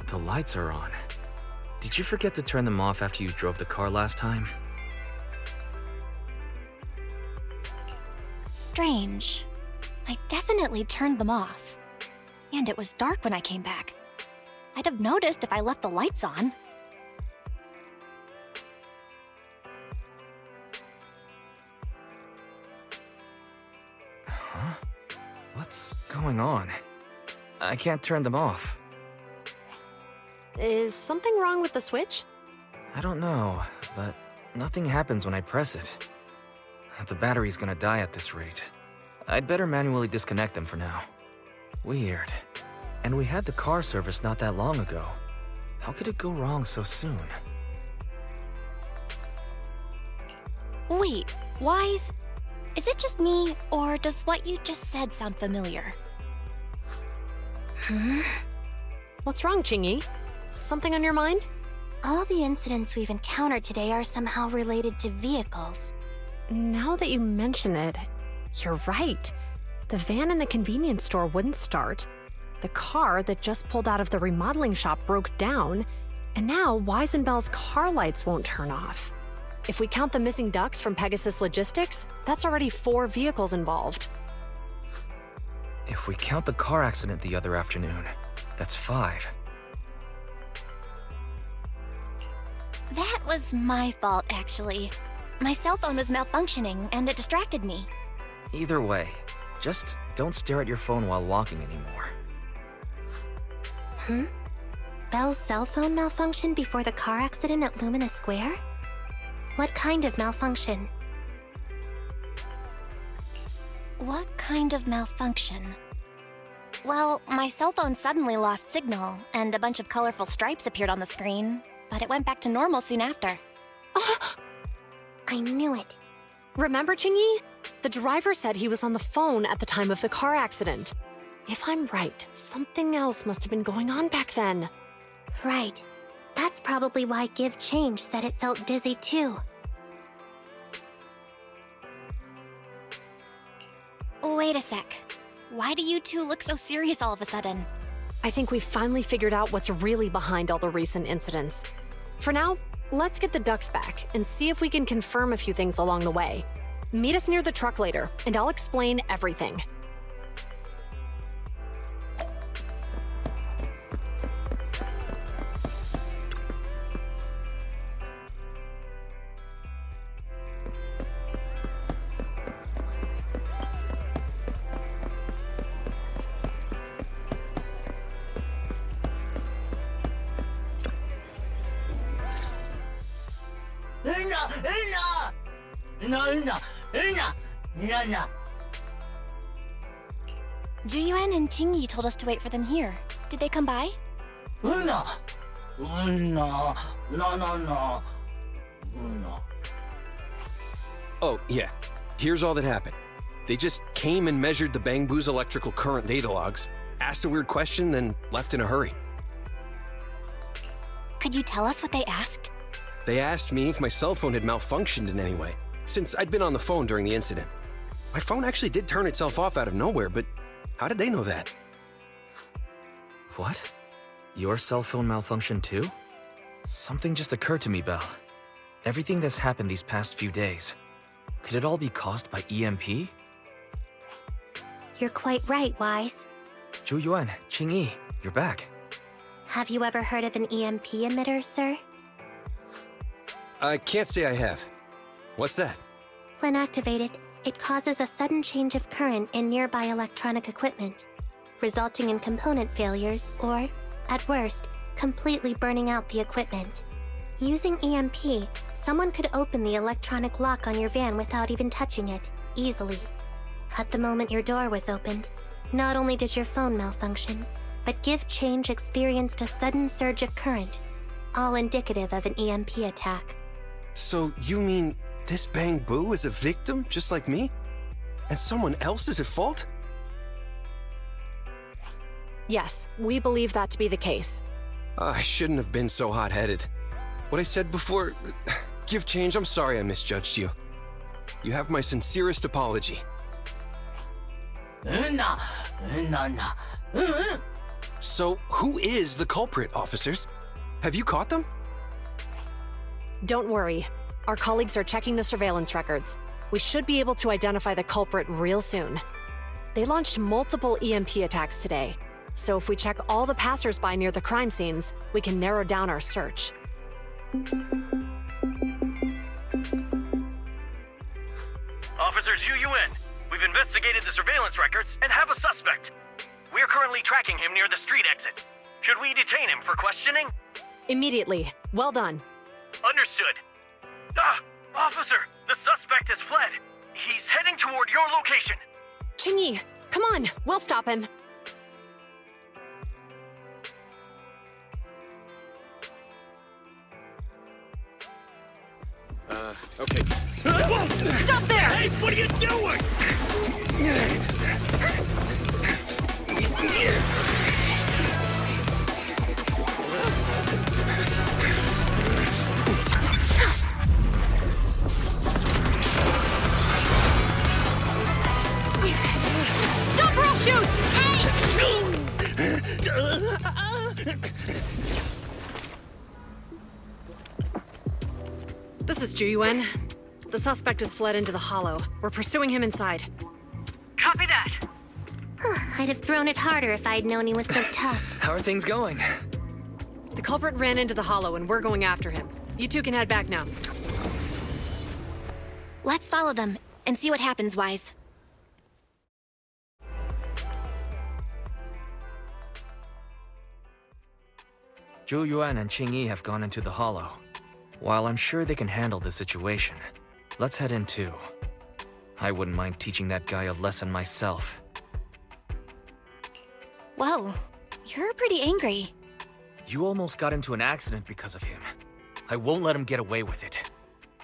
The lights are on. Did you forget to turn them off after you drove the car last time? Strange. I definitely turned them off. And it was dark when I came back. I'd have noticed if I left the lights on. Huh? What's going on? I can't turn them off. Is something wrong with the switch? I don't know, but nothing happens when I press it. The battery's gonna die at this rate. I'd better manually disconnect them for now. Weird. And we had the car serviced not that long ago. How could it go wrong so soon? Wait, Wise? Is it just me, or does what you just said sound familiar? What's wrong, Qingyi? Something on your mind? All the incidents we've encountered today are somehow related to vehicles. Now that you mention it, you're right. The van in the convenience store wouldn't start. The car that just pulled out of the remodeling shop broke down. And now Wise and Belle's car lights won't turn off. If we count the missing ducks from Pegasus Logistics, that's already 4 vehicles involved. If we count the car accident the other afternoon, that's 5. That was my fault, actually. My cell phone was malfunctioning, and it distracted me. Either way, just don't stare at your phone while walking anymore. Belle's cell phone malfunctioned before the car accident at Lumina Square? What kind of malfunction? What kind of malfunction? Well, my cell phone suddenly lost signal, and a bunch of colorful stripes appeared on the screen, but it went back to normal soon after. I knew it. Remember, Qingyi? The driver said he was on the phone at the time of the car accident. If I'm right, something else must have been going on back then. Right. That's probably why Give Change said it felt dizzy too. Wait a sec. Why do you two look so serious all of a sudden? I think we've finally figured out what's really behind all the recent incidents. For now, let's get the ducks back and see if we can confirm a few things along the way. Meet us near the truck later, and I'll explain everything. Juyuan and Qingyi told us to wait for them here. Did they come by? Oh, yeah. Here's all that happened. They just came and measured the Bangboo's electrical current data logs, asked a weird question, then left in a hurry. Could you tell us what they asked? They asked me if my cell phone had malfunctioned in any way, since I'd been on the phone during the incident. My phone actually did turn itself off out of nowhere, but how did they know that? What? Your cell phone malfunctioned too? Something just occurred to me, Belle. Everything that's happened these past few days, could it all be caused by EMP? You're quite right, Wise. Juyuan, Qingyi, you're back. Have you ever heard of an EMP emitter, sir? I can't say I have. What's that? When activated, it causes a sudden change of current in nearby electronic equipment, resulting in component failures or, at worst, completely burning out the equipment. Using EMP, someone could open the electronic lock on your van without even touching it, easily. At the moment your door was opened, not only did your phone malfunction, but Give Change experienced a sudden surge of current, all indicative of an EMP attack. So you mean this Bangboo is a victim, just like me? And someone else is at fault? Yes, we believe that to be the case. I shouldn't have been so hot-headed. What I said before... Give Change, I'm sorry I misjudged you. You have my sincerest apology. So, who is the culprit, officers? Have you caught them? Don't worry. Our colleagues are checking the surveillance records. We should be able to identify the culprit real soon. They launched multiple EMP attacks today, so if we check all the passersby near the crime scenes, we can narrow down our search. Officer Zhu Yuan, we've investigated the surveillance records and have a suspect. We are currently tracking him near the street exit. Should we detain him for questioning? Immediately. Well done. Understood. Ah! Officer, the suspect has fled. He's heading toward your location. Qingyi, come on, we'll stop him. Okay. Stop there! Hey, what are you doing? Stop or I'll shoot! This is Zhu Yuan. The suspect has fled into the hollow. We're pursuing him inside. Copy that. I'd have thrown it harder if I'd known he was so tough. How are things going? The culprit ran into the hollow and we're going after him. You two can head back now. Let's follow them and see what happens, Wise. Zhu Yuan and Qingyi have gone into the hollow. While I'm sure they can handle the situation, let's head in too. I wouldn't mind teaching that guy a lesson myself. Whoa, you're pretty angry. You almost got into an accident because of him. I won't let him get away with it.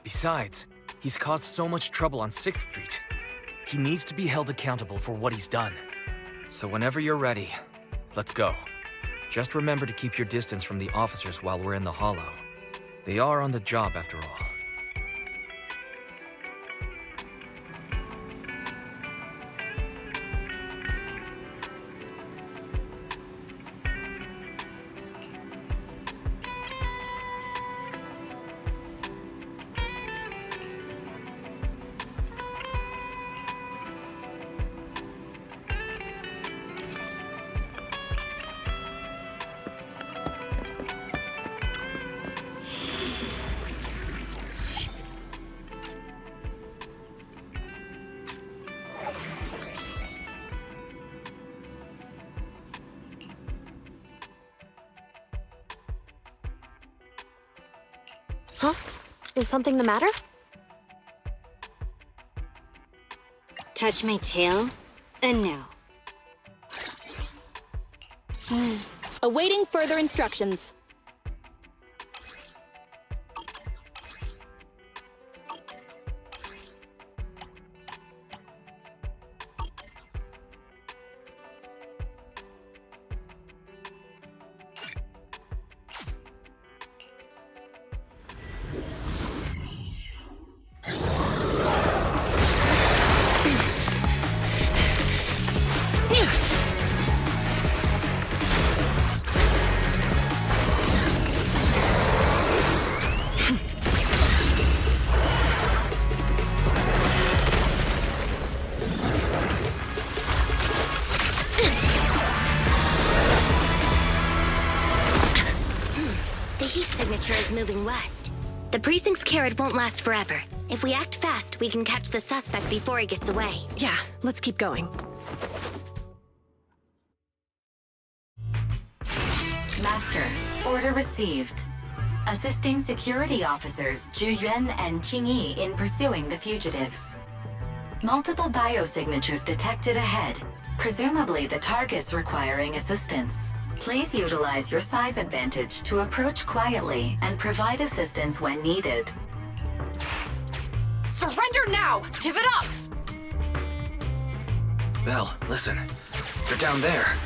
Besides, he's caused so much trouble on 6th Street. He needs to be held accountable for what he's done. So whenever you're ready, let's go. Just remember to keep your distance from the officers while we're in the hollow. They are on the job after all. Huh? Is something the matter? Touch my tail? No. Awaiting further instructions. Is moving west. The precinct's carrot won't last forever. If we act fast, we can catch the suspect before he gets away. Yeah, let's keep going. Master, order received. Assisting security officers Zhu Yuan and Qingyi in pursuing the fugitives. Multiple biosignatures detected ahead, presumably the targets requiring assistance. Please utilize your size advantage to approach quietly and provide assistance when needed. Surrender now! Give it up! Belle, listen. They're down there.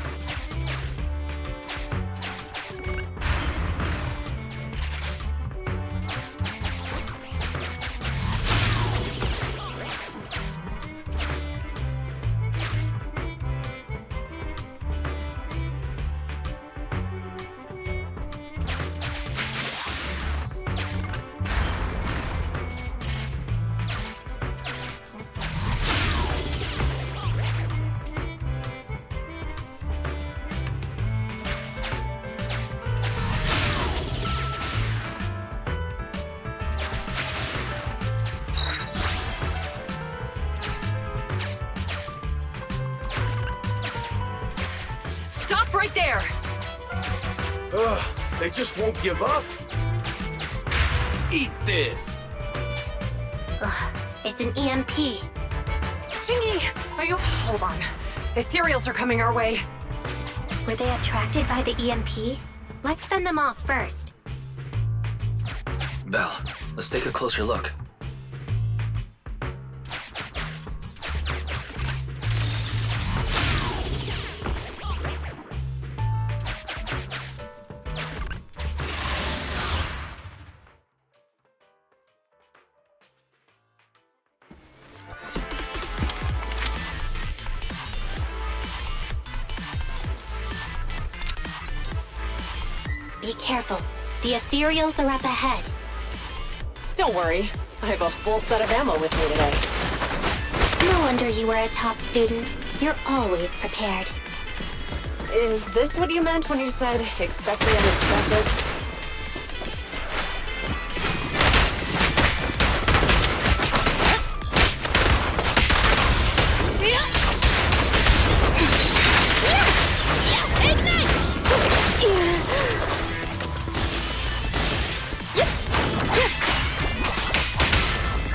right there! Ugh, they just won't give up. Eat this! Ugh, it's an EMP. Jingy, are you... Hold on. Ethereals are coming our way. Were they attracted by the EMP? Let's fend them off first. Belle, let's take a closer look. Be careful. The Ethereals are up ahead. Don't worry. I have a full set of ammo with me today. No wonder you were a top student. You're always prepared. Is this what you meant when you said expect the unexpected?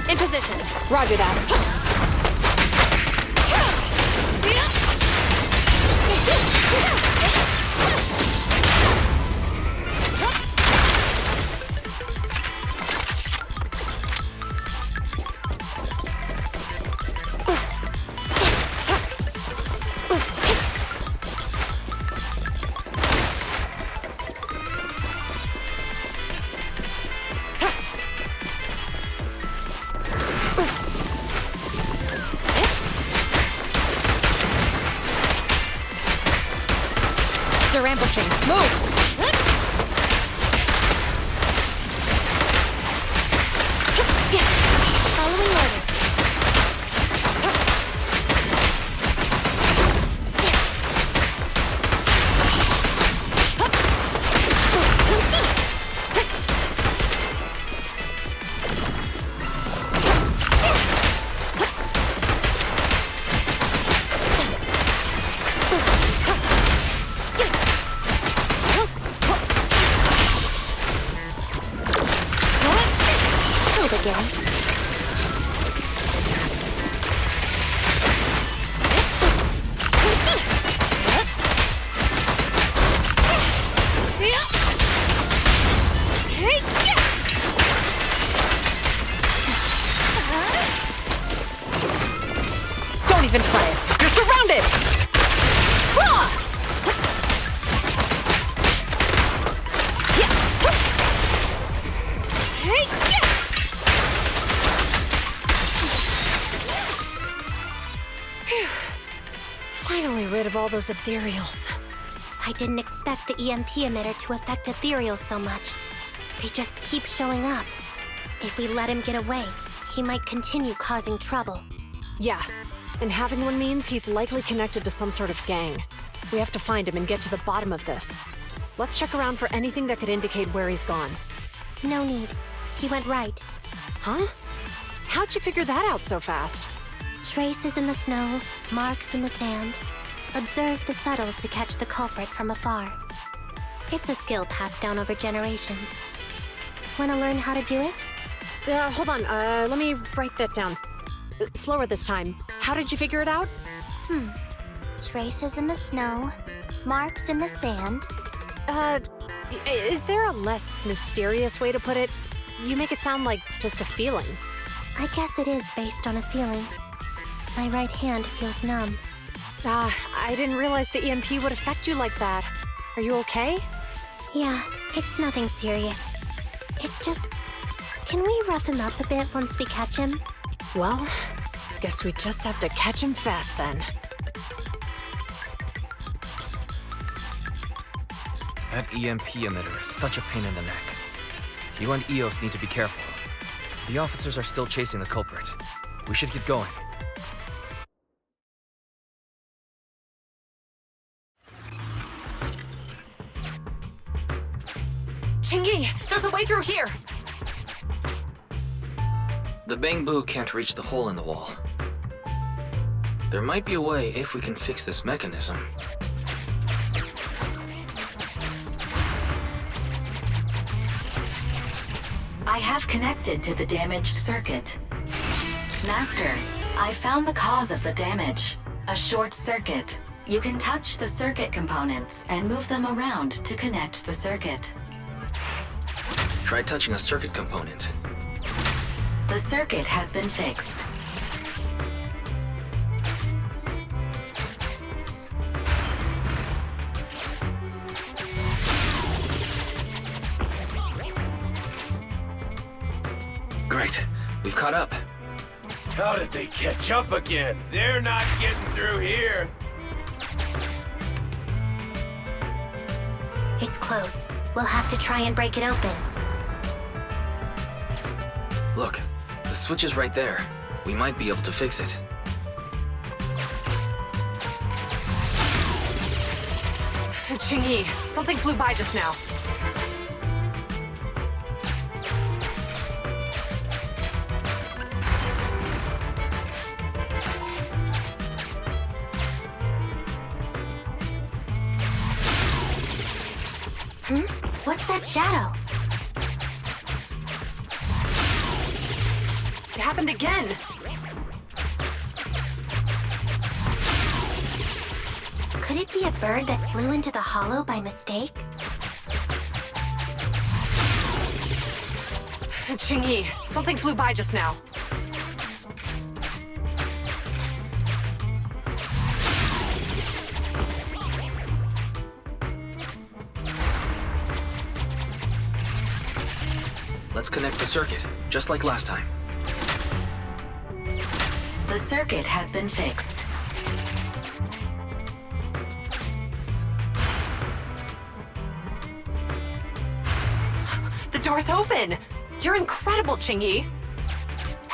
In position. Roger that. They're ambushing. Move! Following orders. Don't even try it. You're surrounded! Phew. Finally rid of all those ethereals. I didn't expect the EMP emitter to affect Ethereals so much. They just keep showing up. If we let him get away, he might continue causing trouble. Yeah, and having one means he's likely connected to some sort of gang. We have to find him and get to the bottom of this. Let's check around for anything that could indicate where he's gone. No need. He went right. Huh? How'd you figure that out so fast? Traces in the snow, marks in the sand. Observe the subtle to catch the culprit from afar. It's a skill passed down over generations. Want to learn how to do it? Hold on, let me write that down. Slower this time. How did you figure it out? Traces in the snow, marks in the sand. Is there a less mysterious way to put it? You make it sound like just a feeling. I guess it is based on a feeling. My right hand feels numb. I didn't realize the EMP would affect you like that. Are you okay? Yeah, it's nothing serious. It's just... Can we rough him up a bit once we catch him? Well, guess we just have to catch him fast then. That EMP emitter is such a pain in the neck. You and EOS need to be careful. The officers are still chasing the culprit. We should get going. Chingy, there's a way through here! The Bangboo can't reach the hole in the wall. There might be a way if we can fix this mechanism. I have connected to the damaged circuit. Master, I found the cause of the damage. A short circuit. You can touch the circuit components and move them around to connect the circuit. Try touching a circuit component. The circuit has been fixed. Great. We've caught up. How did they catch up again? They're not getting through here. It's closed. We'll have to try and break it open. Look, the switch is right there. We might be able to fix it. Qingyi, something flew by just now. What's that shadow? It happened again. Could it be a bird that flew into the hollow by mistake? Qingyi, something flew by just now. Let's connect the circuit, just like last time. The circuit has been fixed. The door's open! You're incredible, Qingyi!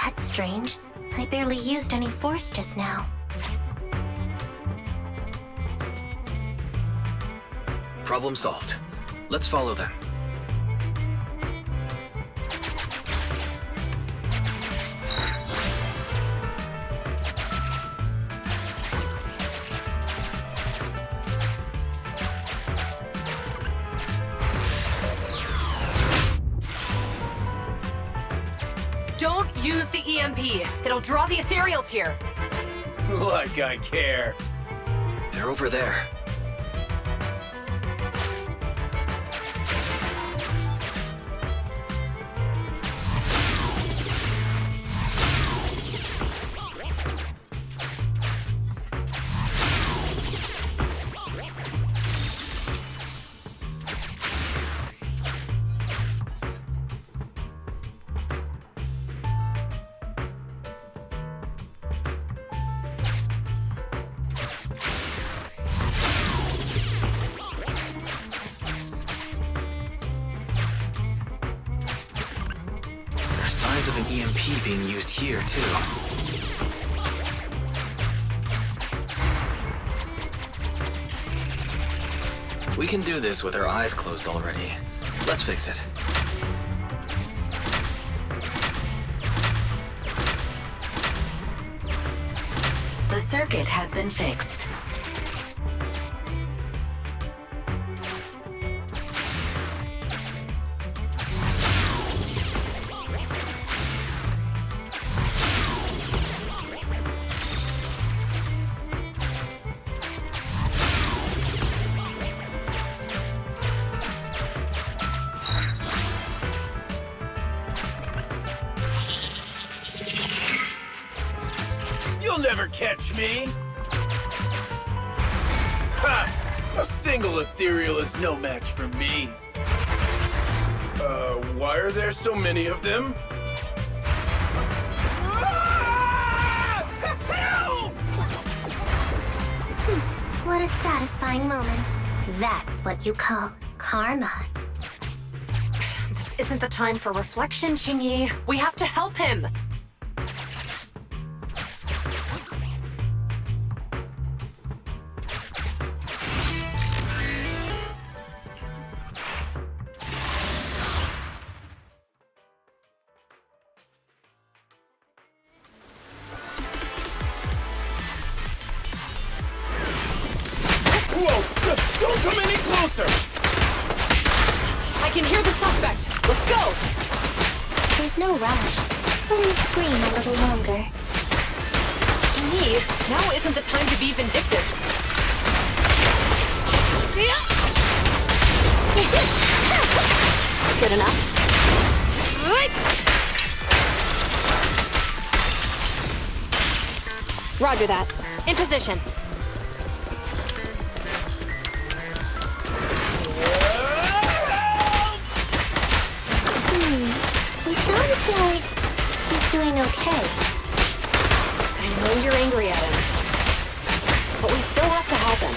That's strange. I barely used any force just now. Problem solved. Let's follow them. Don't use the EMP. It'll draw the Ethereals here. Like I care. They're over there. Of an EMP being used here, too. We can do this with our eyes closed already. Let's fix it. The circuit has been fixed. You'll never catch me! Ha! A single Ethereal is no match for me. Why are there so many of them? Help! What a satisfying moment. That's what you call karma. This isn't the time for reflection, Qingyi. We have to help him. Whoa! Just don't come any closer! I can hear the suspect. Let's go! There's no rush. Let him scream a little longer. Me? Now isn't the time to be vindictive. Good enough. Roger that. In position. He sounds like he's doing okay. I know you're angry at him, but we still have to help him.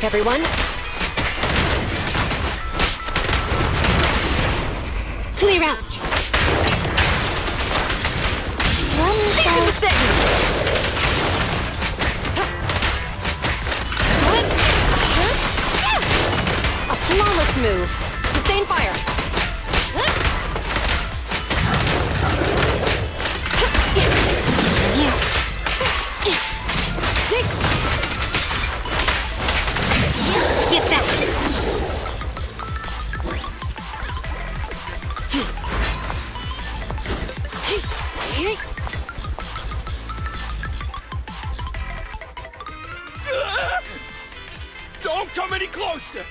Everyone. Clear out. Stick to the sentence. A flawless move. Sustain fire. Get back! Don't come any closer!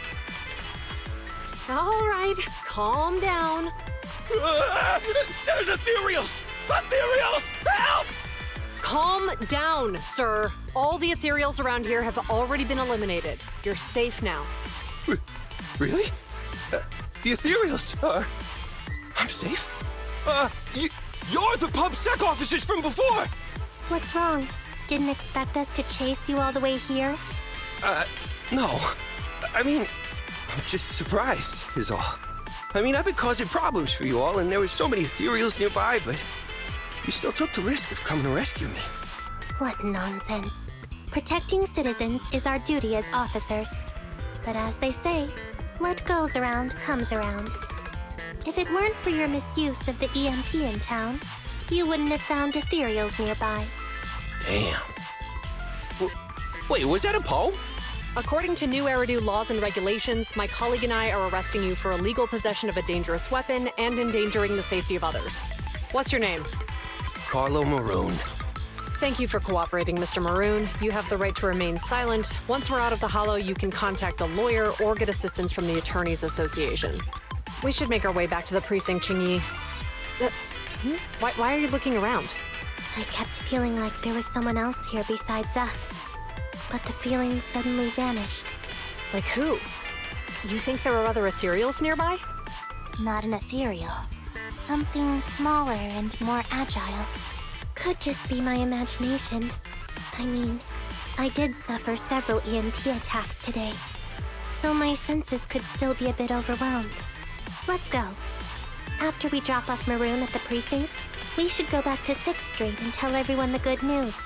All right, calm down. There's Ethereals! Ethereals! Help! Calm down, sir. All the Ethereals around here have already been eliminated. You're safe now. Really? The Ethereals are... I'm safe? You're the PubSec officers from before! What's wrong? Didn't expect us to chase you all the way here? No. I mean, I'm just surprised, is all. I mean, I've been causing problems for you all, and there were so many Ethereals nearby, but you still took the risk of coming to rescue me. What nonsense. Protecting citizens is our duty as officers. But as they say, what goes around comes around. If it weren't for your misuse of the EMP in town, you wouldn't have found Ethereals nearby. Damn. Wait, was that a poem? According to new Eridu laws and regulations, my colleague and I are arresting you for illegal possession of a dangerous weapon and endangering the safety of others. What's your name? Carlo Maroon. Thank you for cooperating, Mr. Maroon. You have the right to remain silent. Once we're out of the hollow, you can contact a lawyer or get assistance from the Attorneys Association. We should make our way back to the precinct, Qingyi. Why are you looking around? I kept feeling like there was someone else here besides us. But the feeling suddenly vanished. Like who? You think there are other Ethereals nearby? Not an Ethereal. Something smaller and more agile. Could just be my imagination. I mean, I did suffer several EMP attacks today, so my senses could still be a bit overwhelmed. Let's go. After we drop off Maroon at the precinct, we should go back to 6th Street and tell everyone the good news.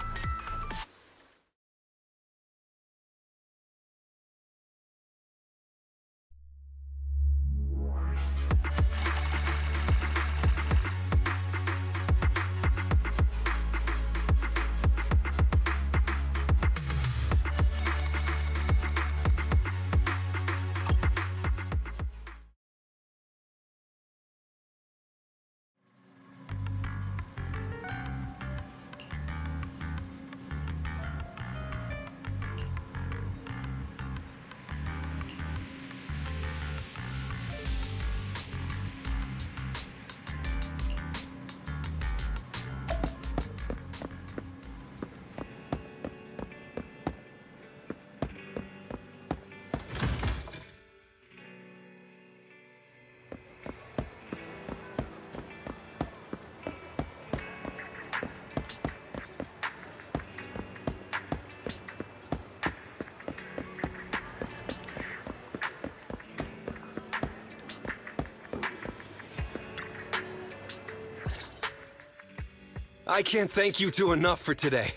I can't thank you two enough for today.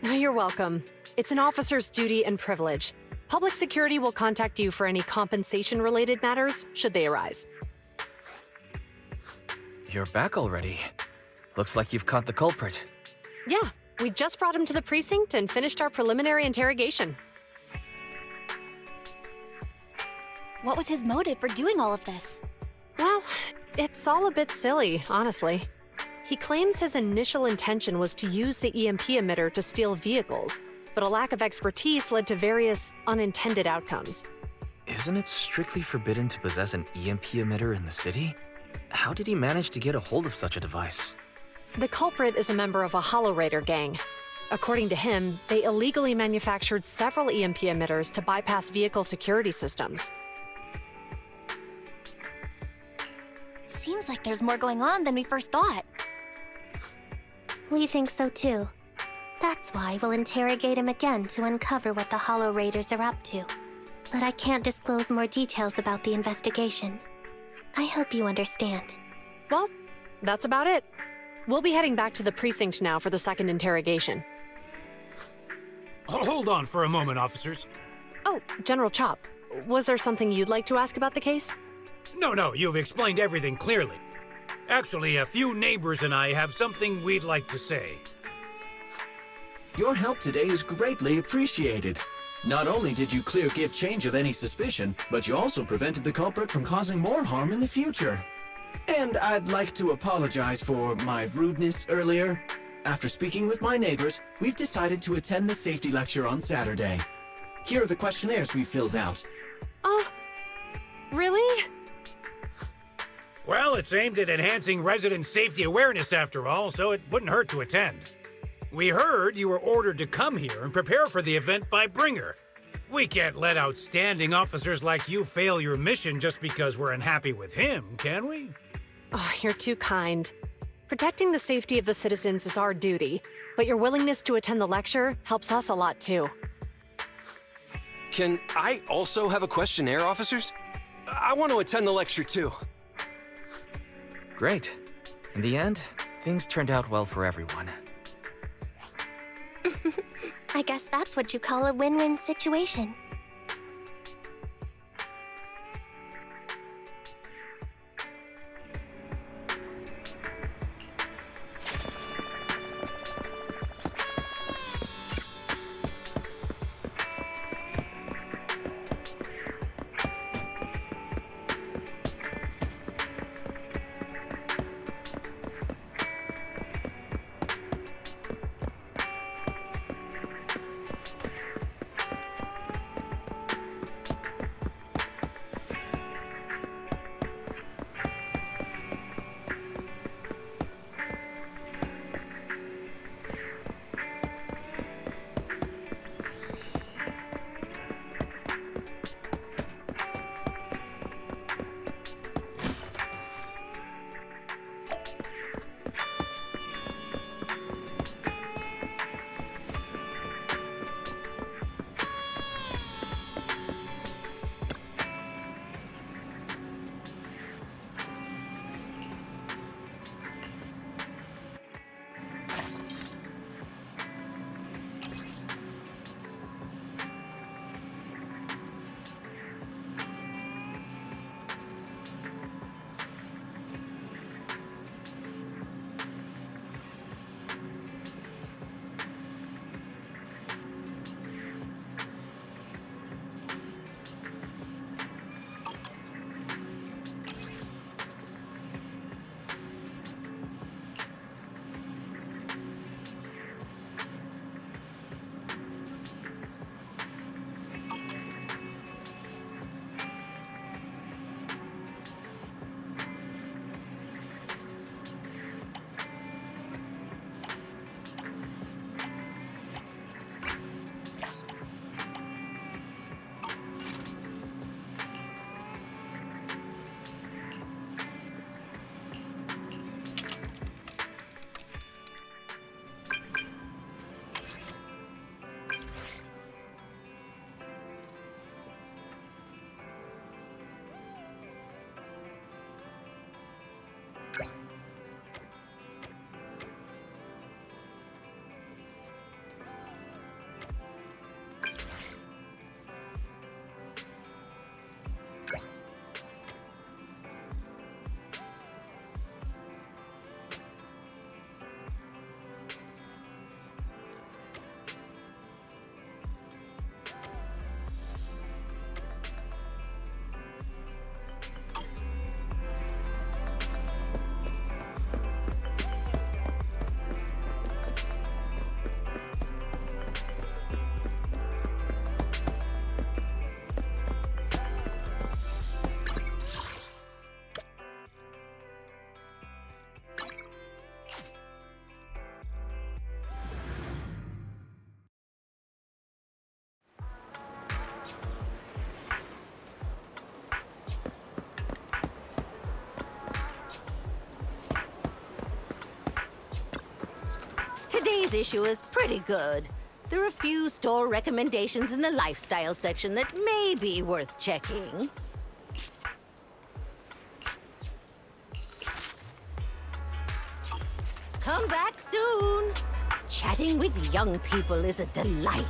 You're welcome. It's an officer's duty and privilege. Public security will contact you for any compensation-related matters, should they arise. You're back already. Looks like you've caught the culprit. Yeah, we just brought him to the precinct and finished our preliminary interrogation. What was his motive for doing all of this? Well, it's all a bit silly, honestly. He claims his initial intention was to use the EMP emitter to steal vehicles, but a lack of expertise led to various unintended outcomes. Isn't it strictly forbidden to possess an EMP emitter in the city? How did he manage to get a hold of such a device? The culprit is a member of a Hollow Raider gang. According to him, they illegally manufactured several EMP emitters to bypass vehicle security systems. Seems like there's more going on than we first thought. We think so too. That's why we'll interrogate him again to uncover what the Hollow Raiders are up to. But I can't disclose more details about the investigation. I hope you understand. Well, that's about it. We'll be heading back to the precinct now for the second interrogation. Hold on for a moment, officers. Oh, General Chop, was there something you'd like to ask about the case? No, you've explained everything clearly. Actually, a few neighbors and I have something we'd like to say. Your help today is greatly appreciated. Not only did you clear Give Change of any suspicion, but you also prevented the culprit from causing more harm in the future. And I'd like to apologize for my rudeness earlier. After speaking with my neighbors, we've decided to attend the safety lecture on Saturday. Here are the questionnaires we filled out. Really? Well, it's aimed at enhancing resident safety awareness after all, so it wouldn't hurt to attend. We heard you were ordered to come here and prepare for the event by Bringer. We can't let outstanding officers like you fail your mission just because we're unhappy with him, can we? Oh, you're too kind. Protecting the safety of the citizens is our duty, but your willingness to attend the lecture helps us a lot too. Can I also have a questionnaire, officers? I want to attend the lecture too. Great. In the end, things turned out well for everyone. I guess that's what you call a win-win situation. This issue is pretty good. There are a few store recommendations in the lifestyle section that may be worth checking. Come back soon. Chatting with young people is a delight.